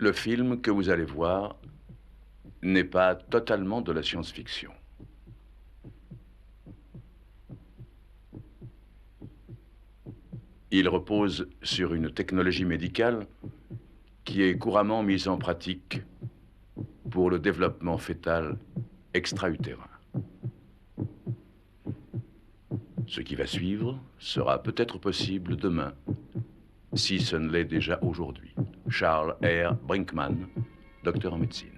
Le film que vous allez voir n'est pas totalement de la science-fiction. Il repose sur une technologie médicale qui est couramment mise en pratique pour le développement fœtal extra-utérin. Ce qui va suivre sera peut-être possible demain, si ce ne l'est déjà aujourd'hui. Charles R. Brinkman, docteur en médecine.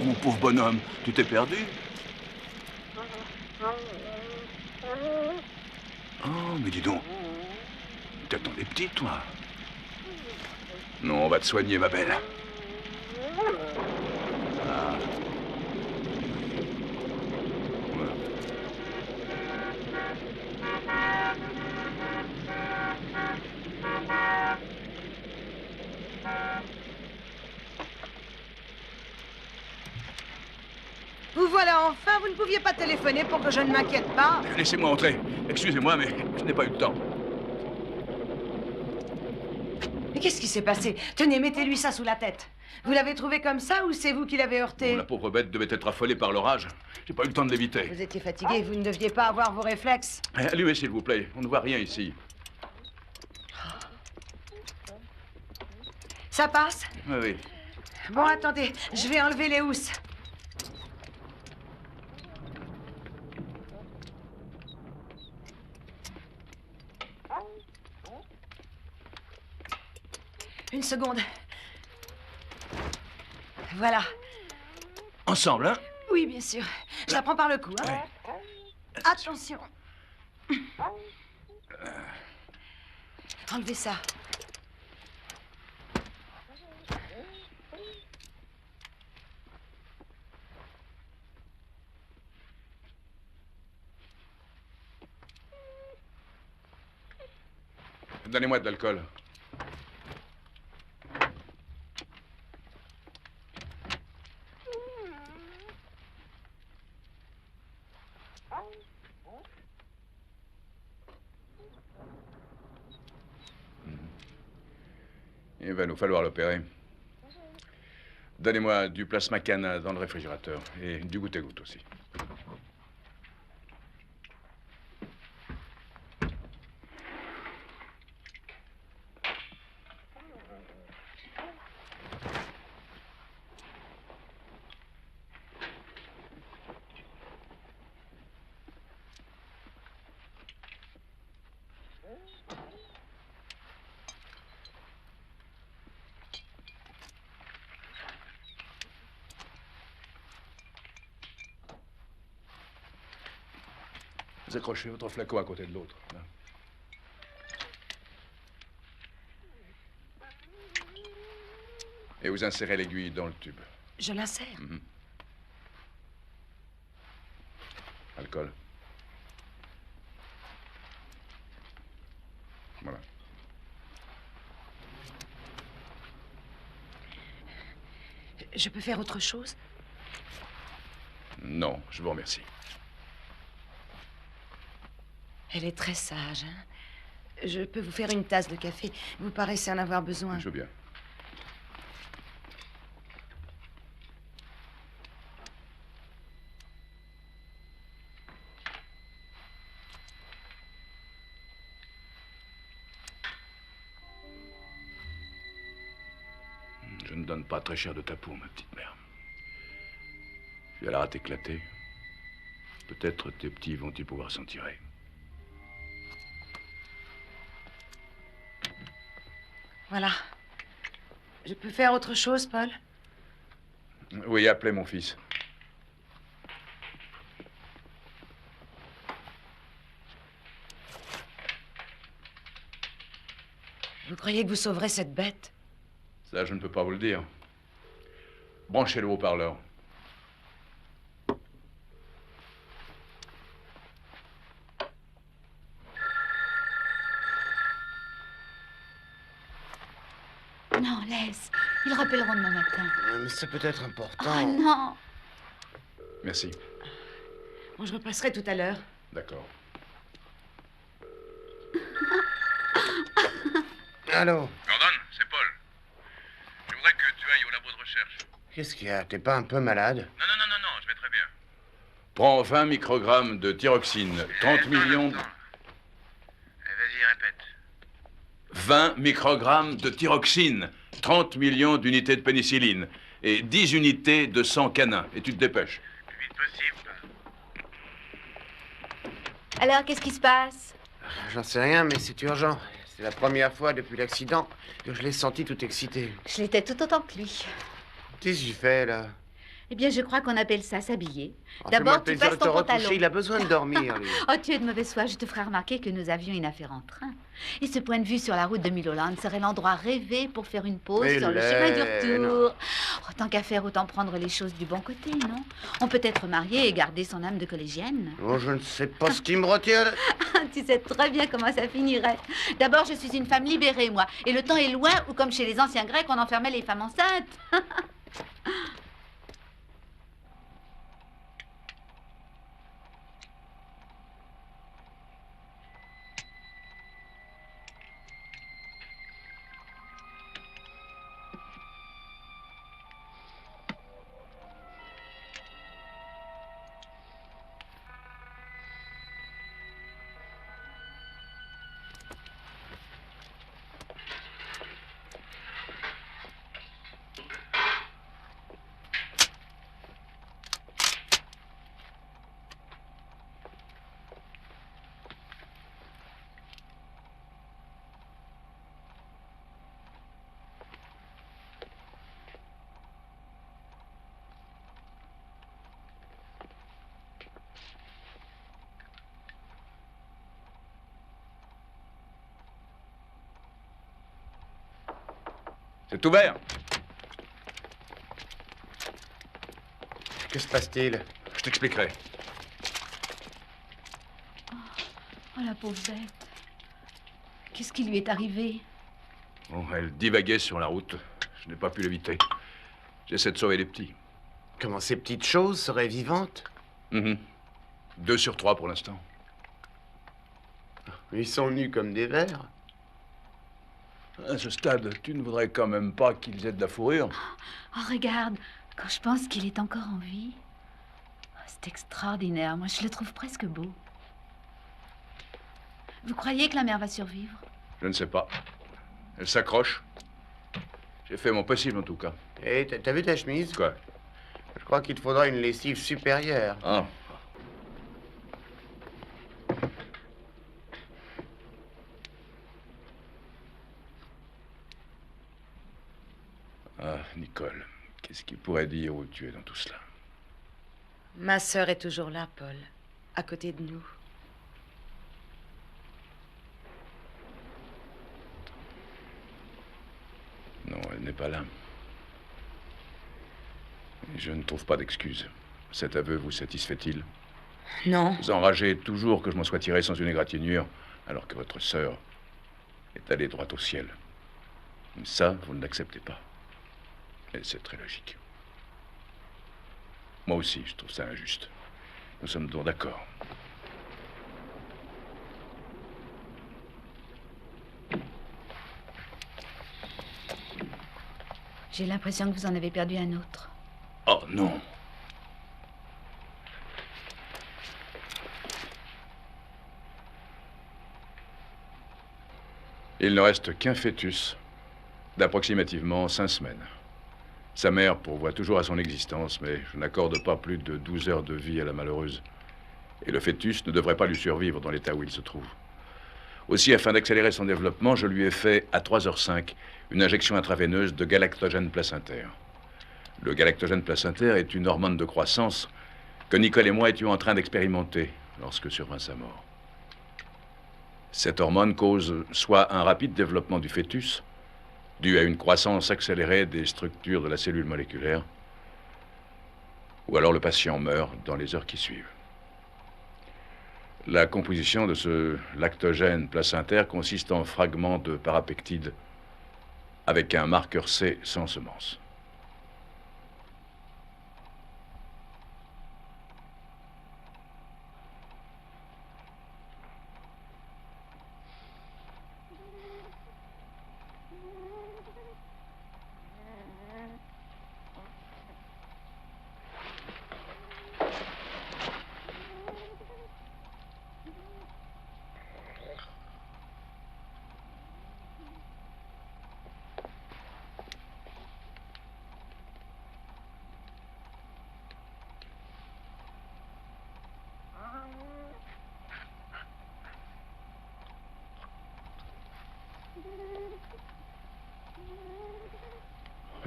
Mon pauvre bonhomme, tu t'es perdu? Oh, mais dis donc. T'attendais petit, toi. Non, on va te soigner, ma belle. Ah. Ouais. Vous voilà enfin, vous ne pouviez pas téléphoner pour que je ne m'inquiète pas? Laissez-moi entrer. Excusez-moi, mais je n'ai pas eu le temps. Mais qu'est-ce qui s'est passé? Tenez, mettez-lui ça sous la tête. Vous l'avez trouvé comme ça ou c'est vous qui l'avez heurté? Oh, la pauvre bête devait être affolée par l'orage. J'ai pas eu le temps de l'éviter. Vous étiez fatigué, vous ne deviez pas avoir vos réflexes. Allumez, s'il vous plaît. On ne voit rien ici. Ça passe? Oui, oui. Bon, attendez, je vais enlever les housses. Une seconde. Voilà. Ensemble, hein? Oui, bien sûr. Je la prends par le cou, hein? Ouais. Attention. Enlevez ça. Donnez-moi de l'alcool. Il va nous falloir l'opérer. Donnez-moi du plasma Cana dans le réfrigérateur et du goutte-à-goutte aussi. Vous accrochez votre flacon à côté de l'autre. Là. Et vous insérez l'aiguille dans le tube. Je l'insère. Alcool. Voilà. Je peux faire autre chose? Non, je vous remercie. Elle est très sage, hein? Je peux vous faire une tasse de café. Vous paraissez en avoir besoin. Je veux bien. Je ne donne pas très cher de ta peau, ma petite mère. Tu as la rate éclatée. Peut-être tes petits vont-ils pouvoir s'en tirer. Voilà. Je peux faire autre chose, Paul? Oui, appelez mon fils. Vous croyez que vous sauverez cette bête? Ça, je ne peux pas vous le dire. Branchez le haut-parleur. Non, laisse. Ils rappelleront demain matin. Mais c'est peut-être important. Oh non. Merci. Bon, je repasserai tout à l'heure. D'accord. Allô? Gordon, c'est Paul. Je voudrais que tu ailles au labo de recherche. Qu'est-ce qu'il y a? T'es pas un peu malade? Non, je vais très bien. Prends 20 microgrammes de thyroxine, 30 millions... Vas-y, répète. 20 microgrammes de thyroxine, 30 millions d'unités de pénicilline et 10 unités de sang canin. Et tu te dépêches. Le plus vite possible. Alors, qu'est-ce qui se passe? J'en sais rien, mais c'est urgent. C'est la première fois depuis l'accident que je l'ai senti tout excité. Je l'étais tout autant que lui. Qu'est-ce que tu fais, là? Eh bien, je crois qu'on appelle ça s'habiller. Oh, fais-moi D'abord, le tu plaisir passes de te ton recoucher. pantalon. Il a besoin de dormir, lui. Oh, tu es de mauvaise foi. Je te ferai remarquer que nous avions une affaire en train. Et ce point de vue sur la route de Mulholland serait l'endroit rêvé pour faire une pause Mais sur le chemin du non. retour. Oh, tant qu'à faire, autant prendre les choses du bon côté, non? On peut être marié et garder son âme de collégienne. Oh, je ne sais pas ce qui me retient. Tu sais très bien comment ça finirait. D'abord, je suis une femme libérée, moi. Et le temps est loin où, comme chez les anciens Grecs, on enfermait les femmes enceintes. C'est ouvert. Que se passe-t-il? Je t'expliquerai. Oh, la pauvre bête. Qu'est-ce qui lui est arrivé? Bon, elle divaguait sur la route. Je n'ai pas pu l'éviter. J'essaie de sauver les petits. Comment ces petites choses seraient vivantes? 2 sur 3 pour l'instant. Ils sont nus comme des vers. À ce stade, tu ne voudrais quand même pas qu'ils aient de la fourrure? Oh, regarde, quand je pense qu'il est encore en vie. Oh, c'est extraordinaire. Moi, je le trouve presque beau. Vous croyez que la mère va survivre? Je ne sais pas. Elle s'accroche. J'ai fait mon possible, en tout cas. Et t'as vu ta chemise? Quoi? Je crois qu'il te faudra une lessive supérieure. Ah. Ah, Nicole, qu'est-ce qu'il pourrait dire où tu es dans tout cela? Ma sœur est toujours là, Paul, à côté de nous. n'est pas là. Et je ne trouve pas d'excuse. Cet aveu vous satisfait-il? Non. Vous enragez toujours que je m'en sois tiré sans une égratignure, alors que votre sœur est allée droit au ciel. Ça, vous ne l'acceptez pas. Et c'est très logique. Moi aussi, je trouve ça injuste. Nous sommes donc d'accord. J'ai l'impression que vous en avez perdu un autre. Oh non! Il ne reste qu'un fœtus, d'approximativement 5 semaines. Sa mère pourvoit toujours à son existence, mais je n'accorde pas plus de 12 heures de vie à la malheureuse. Et le fœtus ne devrait pas lui survivre dans l'état où il se trouve. Aussi, afin d'accélérer son développement, je lui ai fait, à 3h05, une injection intraveineuse de galactogène placentaire. Le galactogène placentaire est une hormone de croissance que Nicole et moi étions en train d'expérimenter lorsque survint sa mort. Cette hormone cause soit un rapide développement du fœtus, dû à une croissance accélérée des structures de la cellule moléculaire, ou alors le patient meurt dans les heures qui suivent. La composition de ce lactogène placentaire consiste en fragments de parapeptides avec un marqueur C sans semence.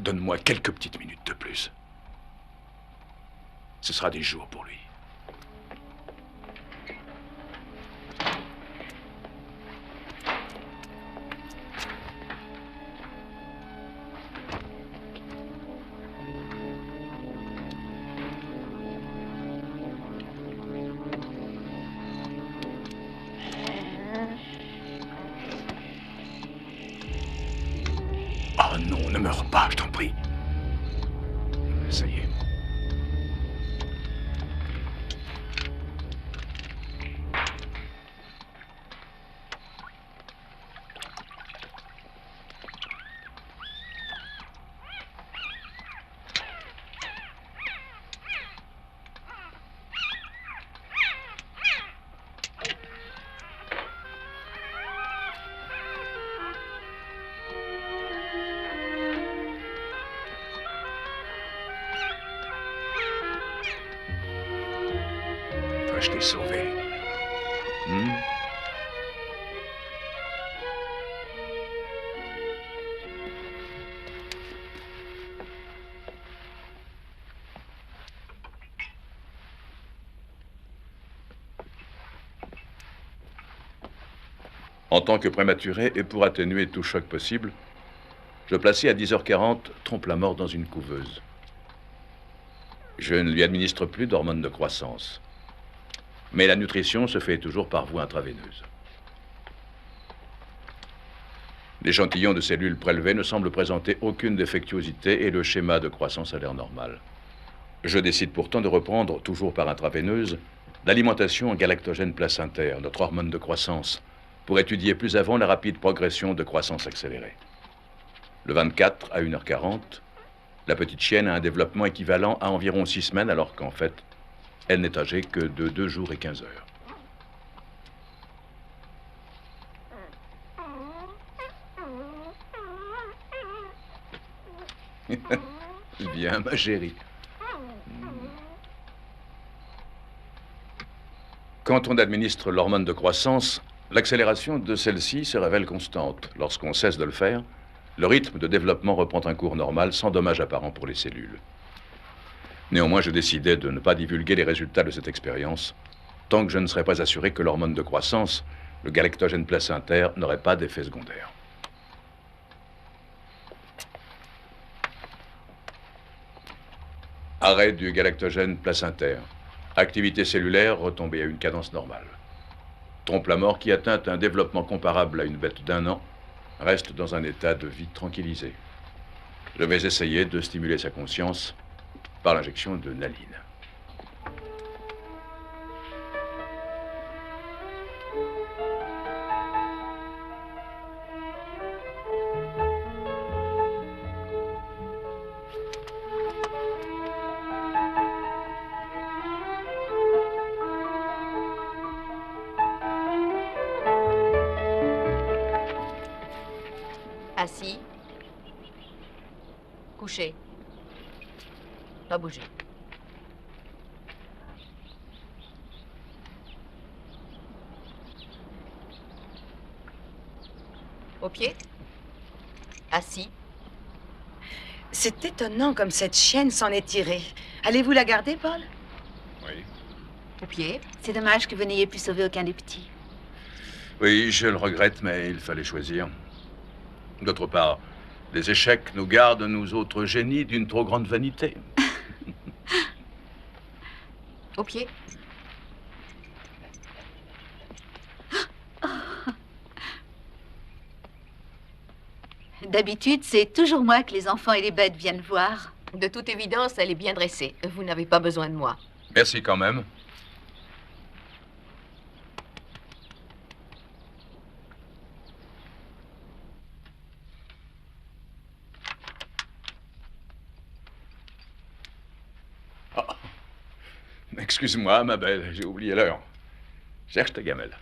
Donne-moi quelques petites minutes de plus. Ce sera des jours pour lui. Oh non, ne meurs pas, je t'en prie. Ça y est. Je t'ai sauvé. En tant que prématuré et pour atténuer tout choc possible, je plaçai à 10h40 Trompe-la-Mort dans une couveuse. Je ne lui administre plus d'hormones de croissance. Mais la nutrition se fait toujours par voie intraveineuse. L'échantillon de cellules prélevées ne semble présenter aucune défectuosité et le schéma de croissance a l'air normal. Je décide pourtant de reprendre, toujours par intraveineuse, l'alimentation en galactogène placentaire, notre hormone de croissance, pour étudier plus avant la rapide progression de croissance accélérée. Le 24 à 1h40, la petite chienne a un développement équivalent à environ 6 semaines, alors qu'en fait, elle n'est âgée que de 2 jours et 15 heures. Viens, ma chérie. Quand on administre l'hormone de croissance, l'accélération de celle-ci se révèle constante. Lorsqu'on cesse de le faire, le rythme de développement reprend un cours normal sans dommage apparent pour les cellules. Néanmoins, je décidai de ne pas divulguer les résultats de cette expérience tant que je ne serais pas assuré que l'hormone de croissance, le galactogène placentaire, n'aurait pas d'effet secondaire. Arrêt du galactogène placentaire. Activité cellulaire retombée à une cadence normale. Trompe-la-mort qui atteint un développement comparable à une bête d'1 an reste dans un état de vie tranquillisé. Je vais essayer de stimuler sa conscience par l'injection de naline. Assis. Couché. Pas bouger. Au pied. Assis. C'est étonnant comme cette chienne s'en est tirée. Allez-vous la garder, Paul? Oui. Au pied. C'est dommage que vous n'ayez pu sauver aucun des petits. Oui, je le regrette, mais il fallait choisir. D'autre part, les échecs nous gardent, nous autres génies, d'une trop grande vanité. Au pied. D'habitude, c'est toujours moi que les enfants et les bêtes viennent voir. De toute évidence, elle est bien dressée. Vous n'avez pas besoin de moi. Merci quand même. Oh. Excuse-moi, ma belle, j'ai oublié l'heure. Cherche ta gamelle.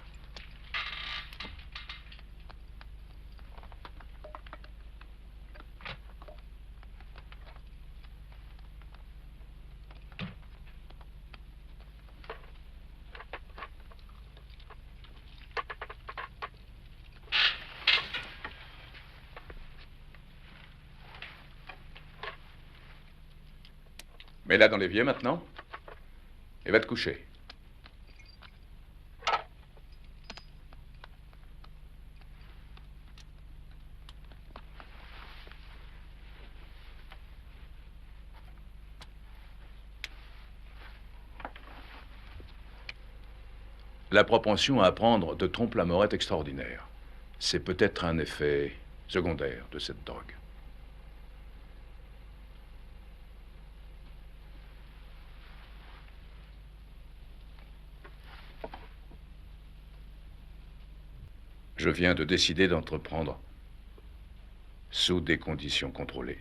Mets-la dans l'évier maintenant et va te coucher. La propension à prendre de trompe-la-mort est extraordinaire. C'est peut-être un effet secondaire de cette drogue. Je viens de décider d'entreprendre, sous des conditions contrôlées,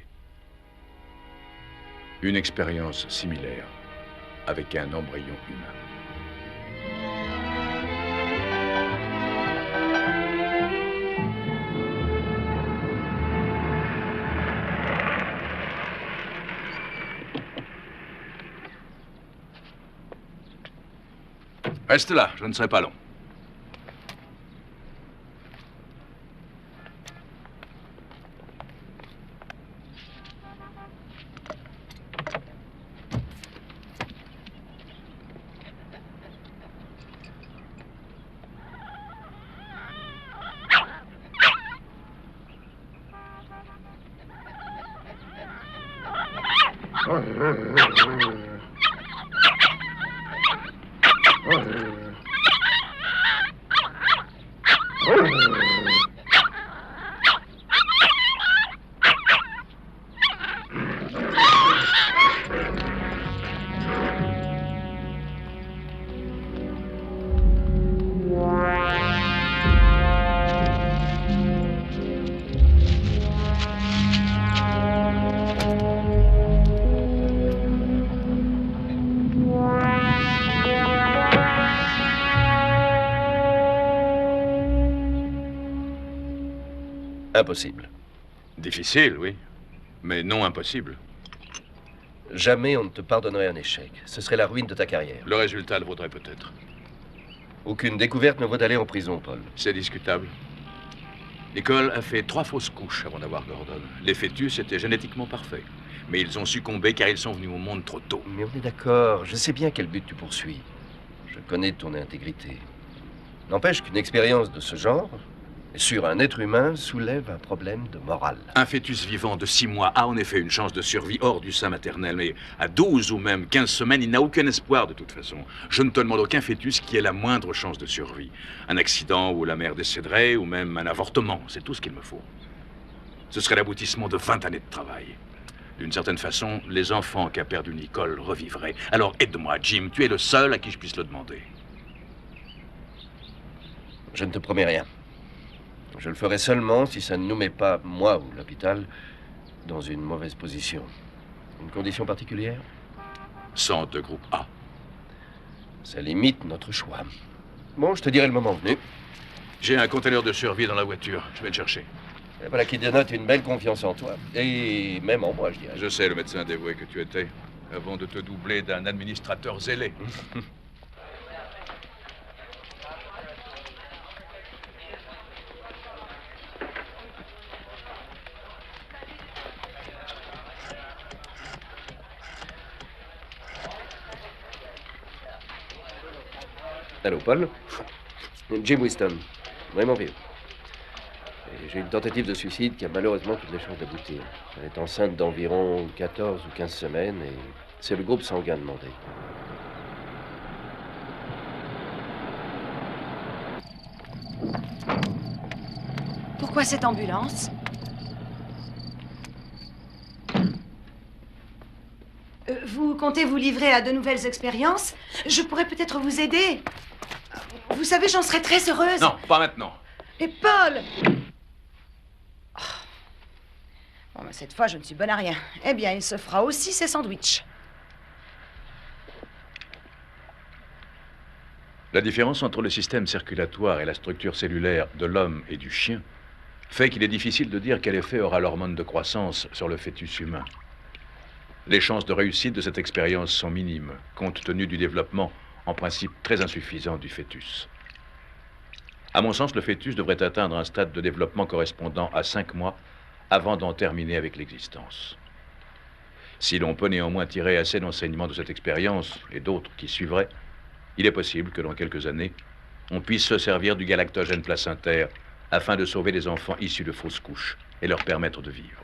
une expérience similaire avec un embryon humain. Reste là, je ne serai pas long. Impossible. Difficile, oui, mais non impossible. Jamais on ne te pardonnerait un échec. Ce serait la ruine de ta carrière. Le résultat le vaudrait peut-être. Aucune découverte ne vaut d'aller en prison, Paul. C'est discutable. Nicole a fait 3 fausses couches avant d'avoir Gordon. Les fœtus étaient génétiquement parfaits. Mais ils ont succombé car ils sont venus au monde trop tôt. Mais on est d'accord. Je sais bien quel but tu poursuis. Je connais ton intégrité. N'empêche qu'une expérience de ce genre sur un être humain soulève un problème de morale. Un fœtus vivant de 6 mois a en effet une chance de survie hors du sein maternel, mais à 12 ou même 15 semaines, il n'a aucun espoir de toute façon. Je ne te demande aucun fœtus qui ait la moindre chance de survie. Un accident où la mère décéderait, ou même un avortement, c'est tout ce qu'il me faut. Ce serait l'aboutissement de 20 années de travail. D'une certaine façon, les enfants qu'a perdu Nicole revivraient. Alors aide-moi, Jim, tu es le seul à qui je puisse le demander. Je ne te promets rien. Je le ferai seulement si ça ne nous met pas, moi ou l'hôpital, dans une mauvaise position. Une condition particulière? Sang de groupe A. Ça limite notre choix. Bon, je te dirai le moment venu. J'ai un conteneur de survie dans la voiture. Je vais le chercher. Et voilà qui dénote une belle confiance en toi. Et même en moi, je dirais. Je sais, le médecin dévoué que tu étais, avant de te doubler d'un administrateur zélé. Allô, Paul? Jim Winston. Vraiment vieux. Et j'ai une tentative de suicide qui a malheureusement toutes les chances d'aboutir. Elle est enceinte d'environ 14 ou 15 semaines et c'est le groupe sanguin demandé. Pourquoi cette ambulance? Vous comptez vous livrer à de nouvelles expériences? Je pourrais peut-être vous aider. Vous savez, j'en serais très heureuse. Non, pas maintenant. Mais Paul! Oh. Bon, ben, cette fois, je ne suis bonne à rien. Eh bien, il se fera aussi ses sandwichs. La différence entre le système circulatoire et la structure cellulaire de l'homme et du chien fait qu'il est difficile de dire quel effet aura l'hormone de croissance sur le fœtus humain. Les chances de réussite de cette expérience sont minimes, compte tenu du développement, en principe très insuffisant, du fœtus. À mon sens, le fœtus devrait atteindre un stade de développement correspondant à 5 mois avant d'en terminer avec l'existence. Si l'on peut néanmoins tirer assez d'enseignements de cette expérience, et d'autres qui suivraient, il est possible que dans quelques années, on puisse se servir du galactogène placentaire afin de sauver les enfants issus de fausses couches et leur permettre de vivre.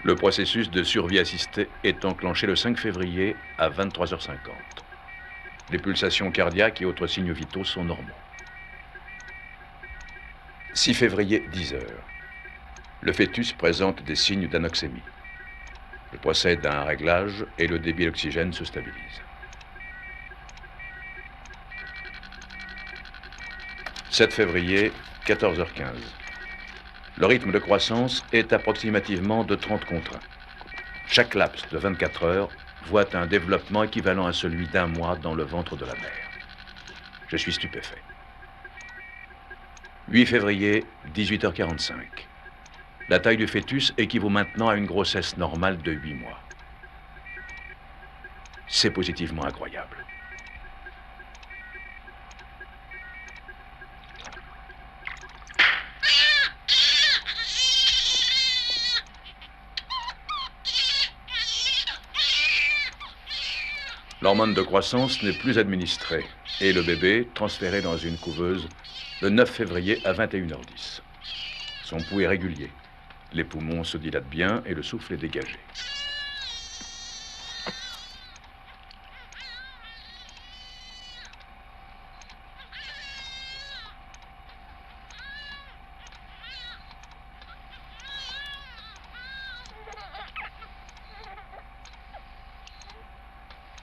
Le processus de survie assistée est enclenché le 5 février à 23h50. Les pulsations cardiaques et autres signes vitaux sont normaux. 6 février, 10h. Le fœtus présente des signes d'anoxémie. Je procède à un réglage et le débit d'oxygène se stabilise. 7 février, 14h15. Le rythme de croissance est approximativement de 30 contre 1. Chaque laps de 24 heures voit un développement équivalent à celui d'un mois dans le ventre de la mère. Je suis stupéfait. 8 février, 18h45. La taille du fœtus équivaut maintenant à une grossesse normale de 8 mois. C'est positivement incroyable. L'hormone de croissance n'est plus administrée et le bébé transféré dans une couveuse le 9 février à 21h10. Son pouls est régulier. Les poumons se dilatent bien et le souffle est dégagé.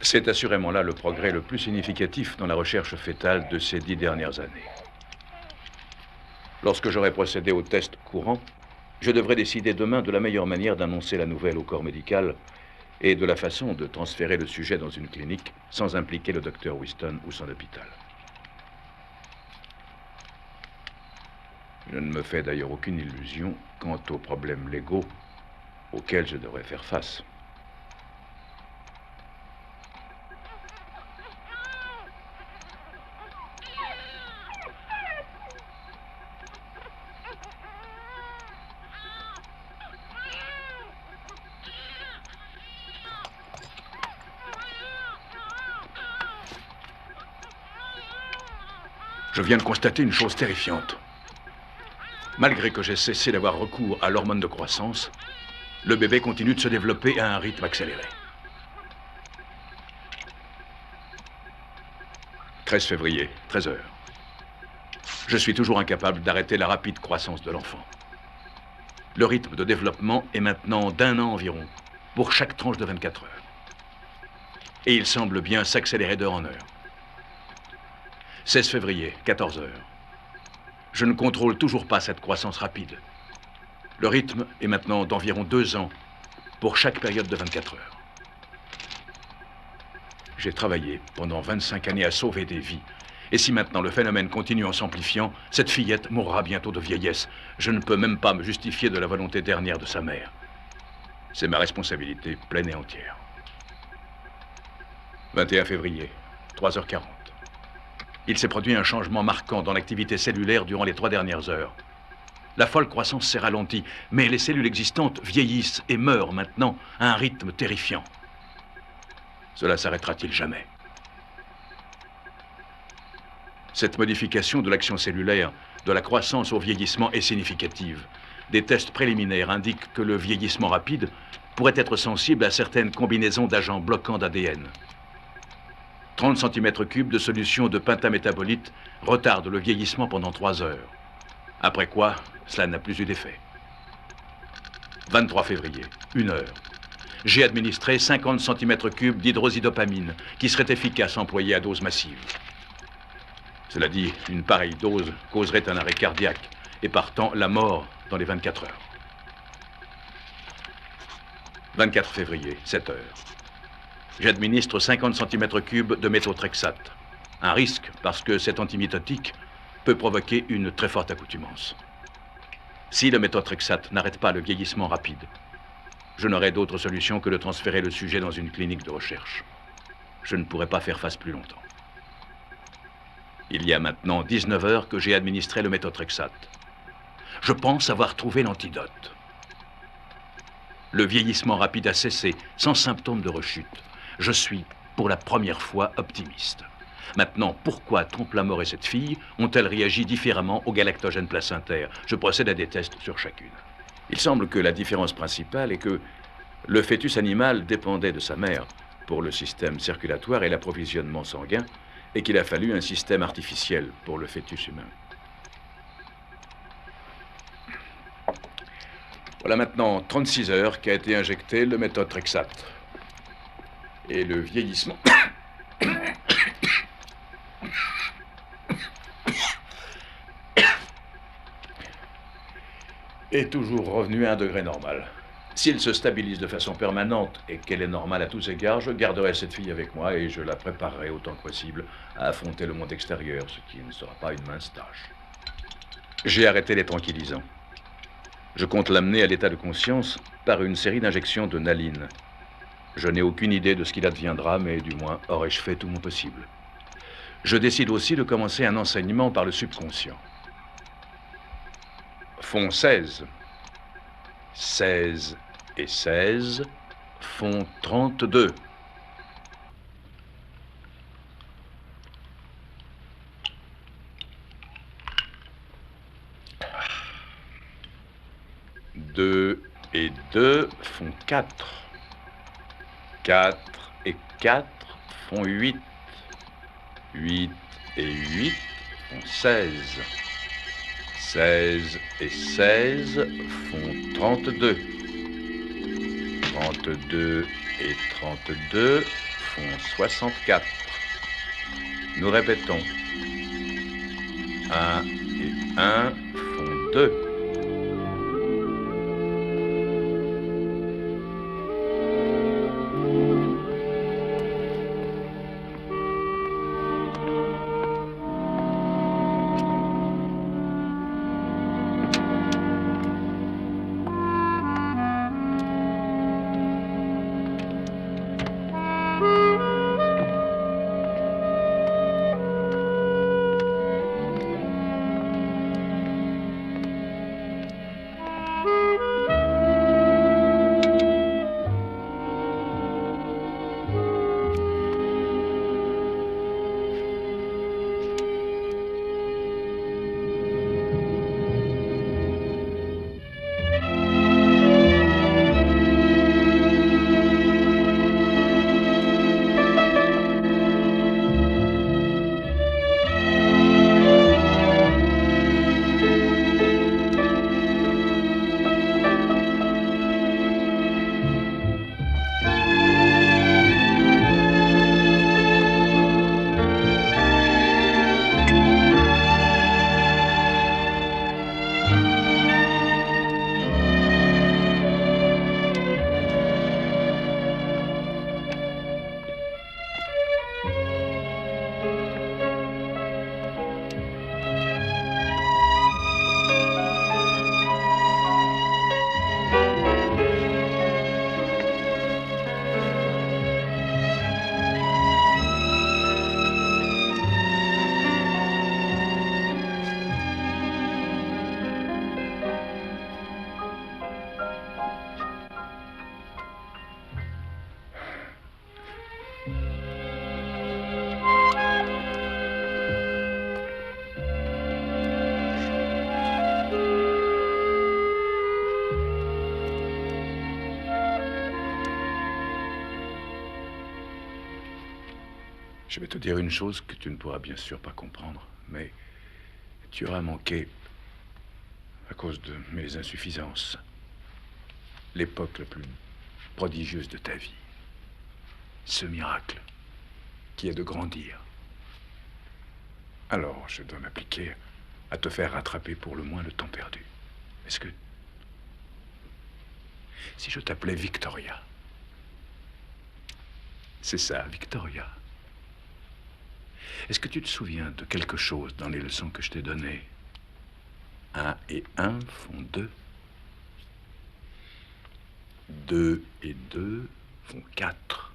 C'est assurément là le progrès le plus significatif dans la recherche fœtale de ces 10 dernières années. Lorsque j'aurai procédé au test courant, je devrais décider demain de la meilleure manière d'annoncer la nouvelle au corps médical et de la façon de transférer le sujet dans une clinique sans impliquer le docteur Winston ou son hôpital. Je ne me fais d'ailleurs aucune illusion quant aux problèmes légaux auxquels je devrais faire face. Je viens de constater une chose terrifiante. Malgré que j'ai cessé d'avoir recours à l'hormone de croissance, le bébé continue de se développer à un rythme accéléré. 13 février, 13 heures. Je suis toujours incapable d'arrêter la rapide croissance de l'enfant. Le rythme de développement est maintenant d'1 an environ, pour chaque tranche de 24 heures. Et il semble bien s'accélérer d'heure en heure. 16 février, 14 heures. Je ne contrôle toujours pas cette croissance rapide. Le rythme est maintenant d'environ 2 ans pour chaque période de 24 heures. J'ai travaillé pendant 25 années à sauver des vies. Et si maintenant le phénomène continue en s'amplifiant, cette fillette mourra bientôt de vieillesse. Je ne peux même pas me justifier de la volonté dernière de sa mère. C'est ma responsabilité pleine et entière. 21 février, 3h40. Il s'est produit un changement marquant dans l'activité cellulaire durant les 3 dernières heures. La folle croissance s'est ralentie, mais les cellules existantes vieillissent et meurent maintenant à un rythme terrifiant. Cela s'arrêtera-t-il jamais? Cette modification de l'action cellulaire, de la croissance au vieillissement est significative. Des tests préliminaires indiquent que le vieillissement rapide pourrait être sensible à certaines combinaisons d'agents bloquants d'ADN. 30 cm3 de solution de pentamétabolite retarde le vieillissement pendant 3 heures. Après quoi, cela n'a plus eu d'effet. 23 février, 1 heure. J'ai administré 50 cm3 d'hydroxydopamine qui serait efficace employée à dose massive. Cela dit, une pareille dose causerait un arrêt cardiaque et partant la mort dans les 24 heures. 24 février, 7 heures. J'administre 50 cm3 de méthotrexate. Un risque parce que cet antimitotique peut provoquer une très forte accoutumance. Si le méthotrexate n'arrête pas le vieillissement rapide, je n'aurai d'autre solution que de transférer le sujet dans une clinique de recherche. Je ne pourrai pas faire face plus longtemps. Il y a maintenant 19 heures que j'ai administré le méthotrexate. Je pense avoir trouvé l'antidote. Le vieillissement rapide a cessé, sans symptômes de rechute. Je suis, pour la première fois, optimiste. Maintenant, pourquoi Trompe-la-Mort et cette fille ont-elles réagi différemment au galactogène placentaire? Je procède à des tests sur chacune. Il semble que la différence principale est que le fœtus animal dépendait de sa mère pour le système circulatoire et l'approvisionnement sanguin, et qu'il a fallu un système artificiel pour le fœtus humain. Voilà maintenant 36 heures qu'a été injecté le méthotrexate. Et le vieillissement est toujours revenu à un degré normal. S'il se stabilise de façon permanente et qu'elle est normale à tous égards, je garderai cette fille avec moi et je la préparerai autant que possible à affronter le monde extérieur, ce qui ne sera pas une mince tâche. J'ai arrêté les tranquillisants. Je compte l'amener à l'état de conscience par une série d'injections de naline. Je n'ai aucune idée de ce qu'il adviendra, mais du moins aurais-je fait tout mon possible. Je décide aussi de commencer un enseignement par le subconscient. Font 16. 16 et 16 font 32. Deux et 2 font 4. 4 et 4 font 8. 8 et 8 font 16. 16 et 16 font 32. 32 et 32 font 64. Nous répétons. 1 et 1 font 2. Je vais te dire une chose que tu ne pourras bien sûr pas comprendre, mais tu auras manqué, à cause de mes insuffisances, l'époque la plus prodigieuse de ta vie. Ce miracle qui est de grandir. Alors, je dois m'appliquer à te faire rattraper pour le moins le temps perdu. Est-ce que... Si je t'appelais Victoria? C'est ça, Victoria. Est-ce que tu te souviens de quelque chose dans les leçons que je t'ai données? 1 et 1 font 2. 2 et 2 font 4.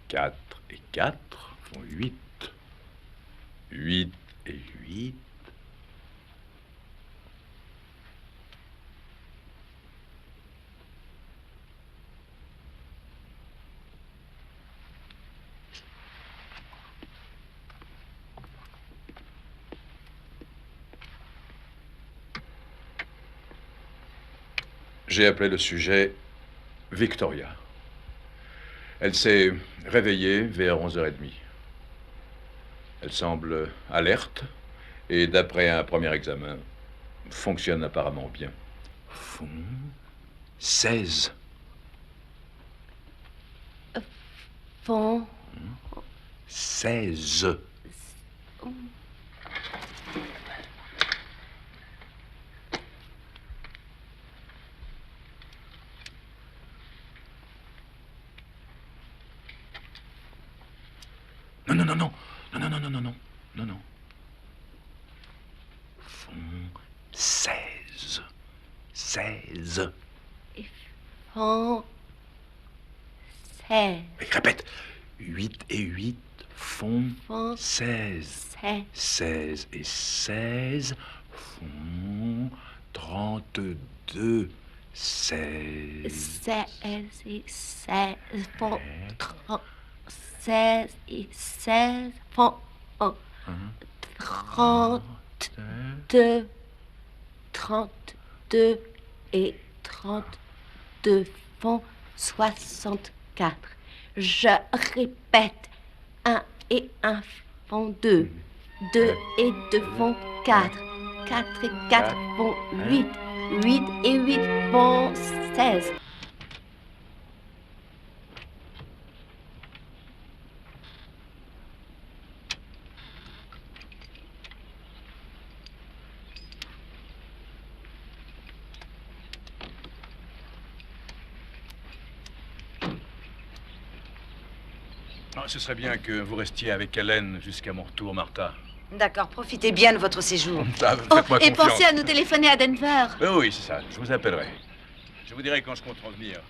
4 et 4 font 8. 8 et 8. J'ai appelé le sujet Victoria. Elle s'est réveillée vers 11h30. Elle semble alerte et, d'après un premier examen, fonctionne apparemment bien. Fond 16. Fond 16. Non, non, non, non. Non, non, non, non, non, non. Non, non. Fond 16. 16. Fond 16. Mais répète. 8 et 8 font Font 16. 16. 16 et 16 font 32. 16. 16 et 16 font 30. 16 et 16 font 32. 32 et 32 font 64. Je répète, 1 et 1 font 2. 2 et 2 font 4. 4 et 4 font 8. 8 et 8 font 16. Ah, ce serait bien que vous restiez avec Hélène jusqu'à mon retour, Martha. D'accord, profitez bien de votre séjour. Ah, Oh, faites-moi et confiance. pensez à nous téléphoner à Denver. Oui, c'est ça. Je vous appellerai. Je vous dirai quand je compte revenir.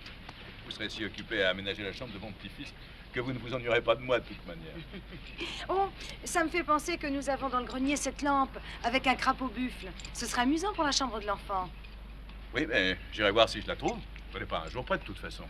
Vous serez si occupé à aménager la chambre de mon petit-fils que vous ne vous ennuierez pas de moi de toute manière. Oh, ça me fait penser que nous avons dans le grenier cette lampe avec un crapaud buffle. Ce sera amusant pour la chambre de l'enfant. Oui, mais j'irai voir si je la trouve. Ce n'est pas un jour près de toute façon.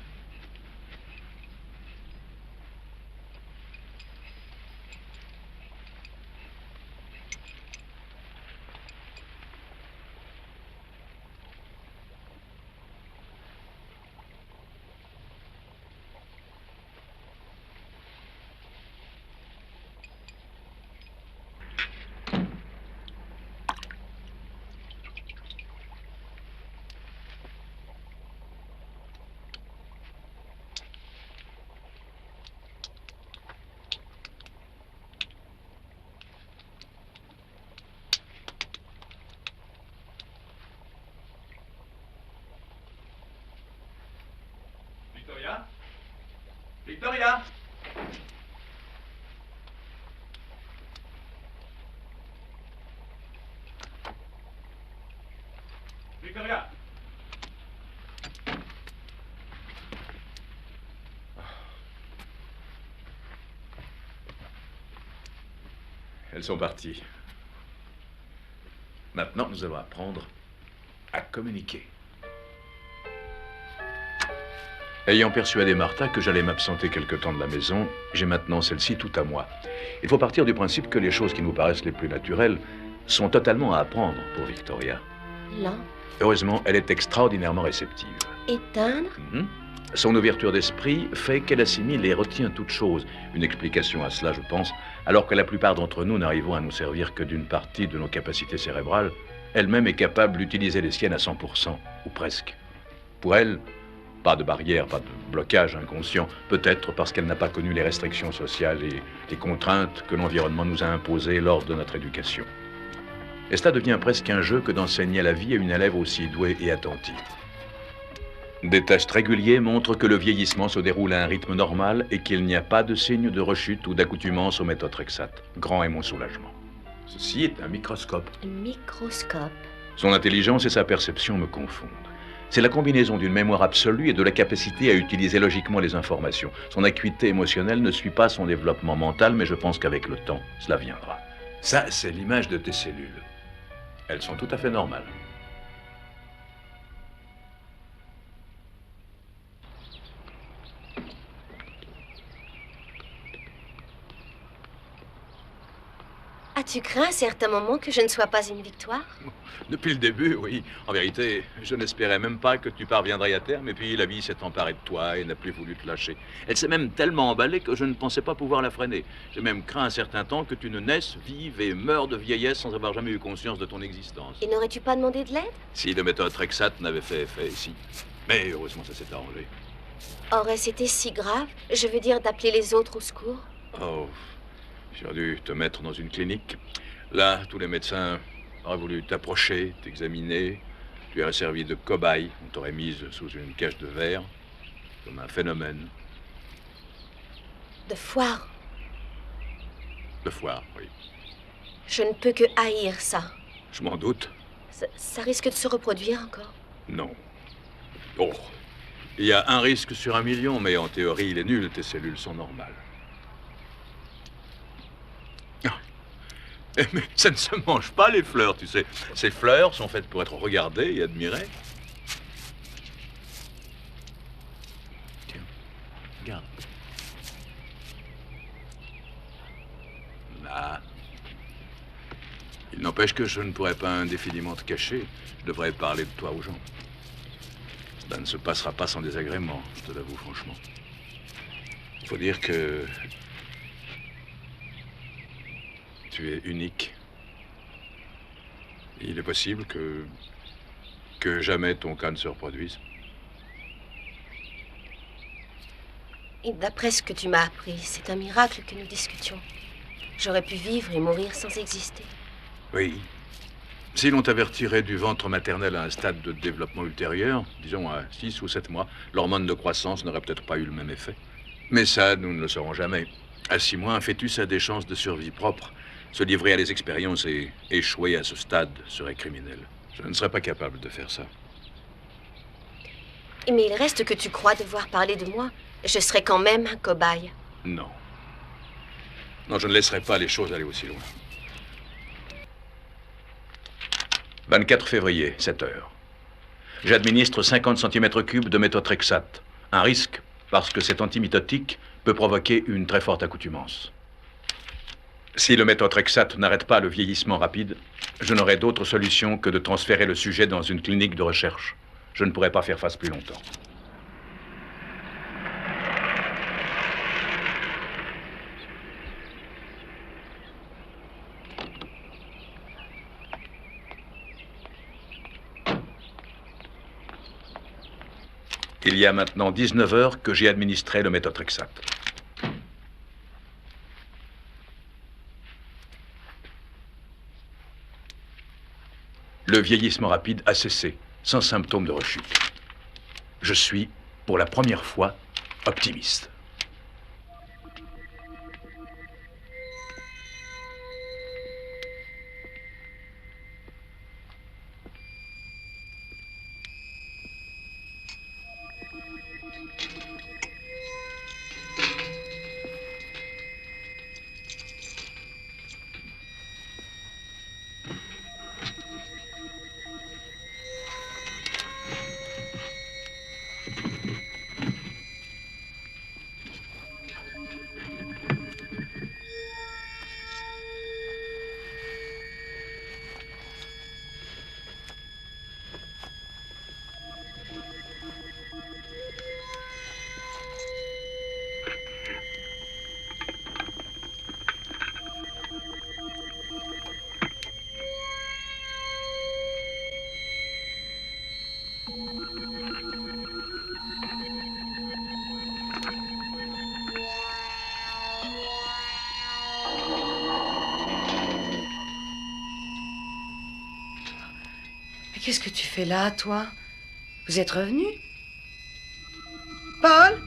Victoria? Victoria? Victoria? Elles sont parties. Maintenant, nous allons apprendre à communiquer. Ayant persuadé Martha que j'allais m'absenter quelque temps de la maison, j'ai maintenant celle-ci tout à moi. Il faut partir du principe que les choses qui nous paraissent les plus naturelles sont totalement à apprendre pour Victoria. Là, Heureusement, elle est extraordinairement réceptive. éteindre, Mhm. Son ouverture d'esprit fait qu'elle assimile et retient toute chose. Une explication à cela, je pense, alors que la plupart d'entre nous n'arrivons à nous servir que d'une partie de nos capacités cérébrales, elle-même est capable d'utiliser les siennes à 100%, ou presque. Pour elle, pas de barrière, pas de blocage inconscient, peut-être parce qu'elle n'a pas connu les restrictions sociales et les contraintes que l'environnement nous a imposées lors de notre éducation. Et cela devient presque un jeu que d'enseigner la vie à une élève aussi douée et attentive. Des tests réguliers montrent que le vieillissement se déroule à un rythme normal et qu'il n'y a pas de signe de rechute ou d'accoutumance au méthotrexate. Grand est mon soulagement. Ceci est un microscope. Un microscope. Son intelligence et sa perception me confondent. C'est la combinaison d'une mémoire absolue et de la capacité à utiliser logiquement les informations. Son acuité émotionnelle ne suit pas son développement mental, mais je pense qu'avec le temps, cela viendra. Ça, c'est l'image de tes cellules. Elles sont tout à fait normales. As-tu craint à certains moments que je ne sois pas une victoire? Depuis le début, oui. En vérité, je n'espérais même pas que tu parviendrais à terme, et puis la vie s'est emparée de toi et n'a plus voulu te lâcher. Elle s'est même tellement emballée que je ne pensais pas pouvoir la freiner. J'ai même craint un certain temps que tu ne naisses, vives et meures de vieillesse sans avoir jamais eu conscience de ton existence. Et n'aurais-tu pas demandé de l'aide? Si le méthotrexate n'avait fait effet, si. Mais heureusement, ça s'est arrangé. Aurait-ce été si grave? Je veux dire d'appeler les autres au secours? Oh, j'aurais dû te mettre dans une clinique. Là, tous les médecins auraient voulu t'approcher, t'examiner. Tu aurais servi de cobaye. On t'aurait mise sous une cage de verre, comme un phénomène. De foire. De foire, oui. Je ne peux que haïr ça. Je m'en doute. Ça risque de se reproduire encore. Non. Oh, il y a un risque sur 1 million, mais en théorie, il est nul. Tes cellules sont normales. Mais ça ne se mange pas, les fleurs, tu sais. Ces fleurs sont faites pour être regardées et admirées. Tiens, regarde. Là. Il n'empêche que je ne pourrais pas indéfiniment te cacher. Je devrais parler de toi aux gens. Ça ne se passera pas sans désagrément, je te l'avoue franchement. Il faut dire que tu es unique. Il est possible que jamais ton cas ne se reproduise. Et d'après ce que tu m'as appris, c'est un miracle que nous discutions. J'aurais pu vivre et mourir sans exister. Oui. Si l'on t'avertirait du ventre maternel à un stade de développement ultérieur, disons à 6 ou 7 mois, l'hormone de croissance n'aurait peut-être pas eu le même effet. Mais ça, nous ne le saurons jamais. À 6 mois, un fœtus a des chances de survie propres. Se livrer à des expériences et échouer à ce stade serait criminel. Je ne serais pas capable de faire ça. Mais il reste que tu crois devoir parler de moi. Je serai quand même un cobaye. Non. Non, je ne laisserai pas les choses aller aussi loin. 24 février, 7 heures. J'administre 50 cm3 de méthotrexate. Un risque, parce que cet antimitotique peut provoquer une très forte accoutumance. Si le méthotrexate n'arrête pas le vieillissement rapide, je n'aurai d'autre solution que de transférer le sujet dans une clinique de recherche. Je ne pourrai pas faire face plus longtemps. Il y a maintenant 19 heures que j'ai administré le méthotrexate. Le vieillissement rapide a cessé, sans symptômes de rechute. Je suis, pour la première fois, optimiste. qu'est-ce que tu fais là, toi? Vous êtes revenu? Paul?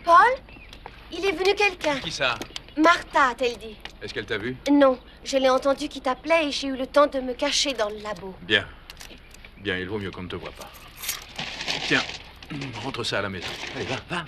Paul, il est venu quelqu'un. Qui ça? Martha, a-t-elle dit. Est-ce qu'elle t'a vu? Non, je l'ai entendu qui t'appelait et j'ai eu le temps de me cacher dans le labo. Bien. Bien, il vaut mieux qu'on ne te voie pas. Tiens, rentre ça à la maison. Allez, va.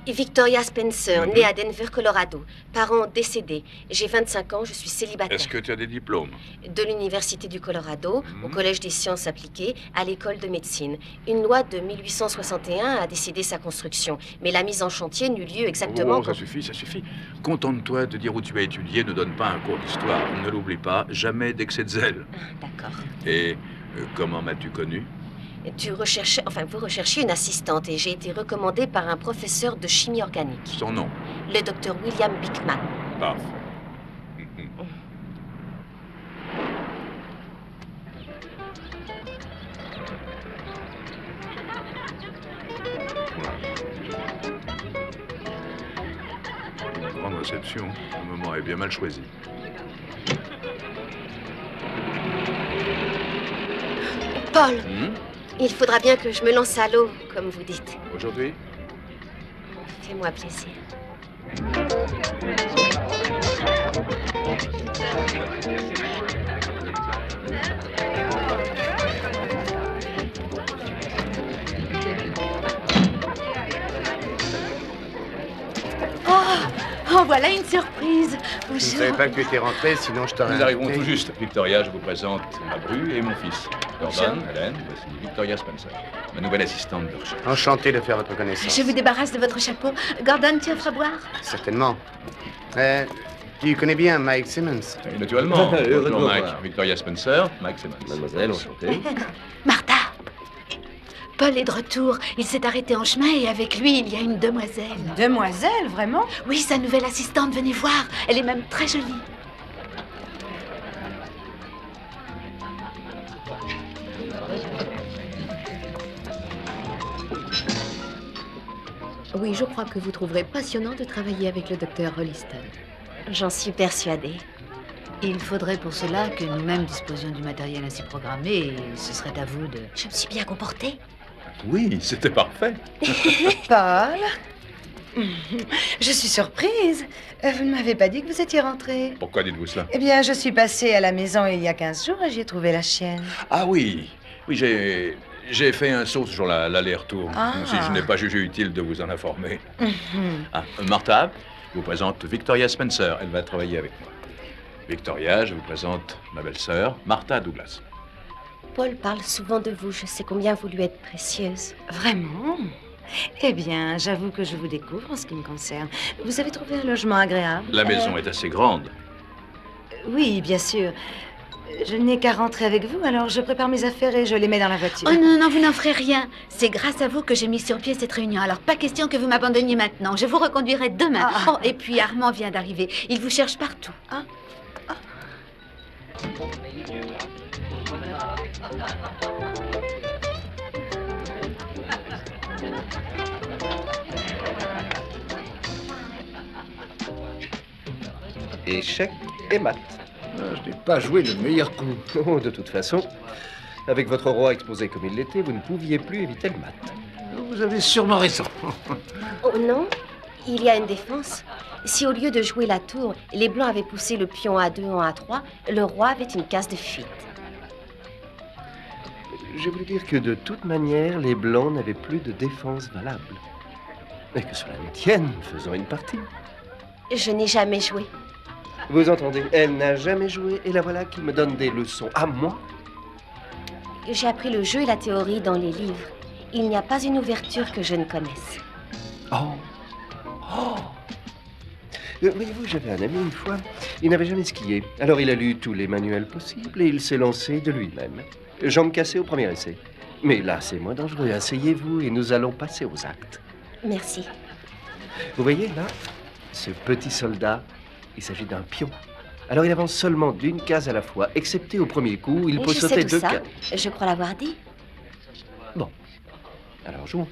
Victoria Spencer, née à Denver, Colorado. Parents décédés. J'ai 25 ans, je suis célibataire. Est-ce que tu as des diplômes? De l'Université du Colorado, au Collège des sciences appliquées, à l'École de médecine. Une loi de 1861 a décidé sa construction, mais la mise en chantier n'eut lieu exactement Oh, ça suffit. Contente-toi de dire où tu as étudié, ne donne pas un cours d'histoire. Ne l'oublie pas, jamais d'excès de zèle. D'accord. Et comment m'as-tu connu? Vous recherchiez une assistante et j'ai été recommandée par un professeur de chimie organique. Son nom? Le docteur William Bickman. Parfait. Une grande réception. Le moment est bien mal choisi. Paul, il faudra bien que je me lance à l'eau, comme vous dites. Aujourd'hui? Fais-moi plaisir. Oh, voilà une surprise. Je ne savais pas que tu étais rentrée, sinon je t'aurais... Nous arrivons tout juste. Victoria, je vous présente ma bru et mon fils. Gordon, Hélène, voici Victoria Spencer, ma nouvelle assistante de recherche. Enchanté de faire votre connaissance. Je vous débarrasse de votre chapeau. Gordon, tu offres à boire? Certainement. Tu connais bien Mike Simmons? Et naturellement. Heureux de Bonjour vous Mike. voir. Victoria Spencer, Mike Simmons. Mademoiselle, enchanté. Martha! Paul est de retour. Il s'est arrêté en chemin et avec lui, il y a une demoiselle. Demoiselle, vraiment? Oui, sa nouvelle assistante, venez voir. Elle est même très jolie. Oui, je crois que vous trouverez passionnant de travailler avec le docteur Holliston. J'en suis persuadée. Il faudrait pour cela que nous-mêmes disposions du matériel ainsi programmé et ce serait à vous de... Je me suis bien comportée. Oui, c'était parfait. Paul? Je suis surprise. Vous ne m'avez pas dit que vous étiez rentré. Pourquoi dites-vous cela? Eh bien, je suis passée à la maison il y a 15 jours et j'y ai trouvé la chienne. Ah oui, j'ai J'ai fait un saut sur l'aller-retour. Ah. Si je n'ai pas jugé utile de vous en informer. Ah, Martha, je vous présente Victoria Spencer. Elle va travailler avec moi. Victoria, je vous présente ma belle-sœur, Martha Douglas. Paul parle souvent de vous. Je sais combien vous lui êtes précieuse. Vraiment? Eh bien, j'avoue que je vous découvre en ce qui me concerne. Vous avez trouvé un logement agréable? La maison est assez grande. Oui, bien sûr. Je n'ai qu'à rentrer avec vous, alors je prépare mes affaires et je les mets dans la voiture. Oh non, non, vous n'en ferez rien. C'est grâce à vous que j'ai mis sur pied cette réunion. Alors, pas question que vous m'abandonniez maintenant. Je vous reconduirai demain. Oh, et puis Armand vient d'arriver. Il vous cherche partout. Échec et mat. Je n'ai pas joué le meilleur coup. Oh, de toute façon, avec votre roi exposé comme il l'était, vous ne pouviez plus éviter le mat. Vous avez sûrement raison. Oh non, il y a une défense. Si au lieu de jouer la tour, les blancs avaient poussé le pion A2 en A3, le roi avait une case de fuite. Je voulais dire que de toute manière, les blancs n'avaient plus de défense valable. Et que cela ne tienne, faisons une partie. Je n'ai jamais joué. Vous entendez, elle n'a jamais joué et la voilà qui me donne des leçons à moi. J'ai appris le jeu et la théorie dans les livres. Il n'y a pas une ouverture que je ne connaisse. Oh. Oh. Voyez-vous, j'avais un ami une fois, il n'avait jamais skié. Alors il a lu tous les manuels possibles et il s'est lancé de lui-même. Jambes cassées au premier essai. Mais là, c'est moins dangereux. Asseyez-vous et nous allons passer aux actes. Merci. Vous voyez, là, ce petit soldat, il s'agit d'un pion. Alors il avance seulement d'une case à la fois, excepté au premier coup, il peut sauter deux cases. Je crois l'avoir dit. Bon, alors jouons.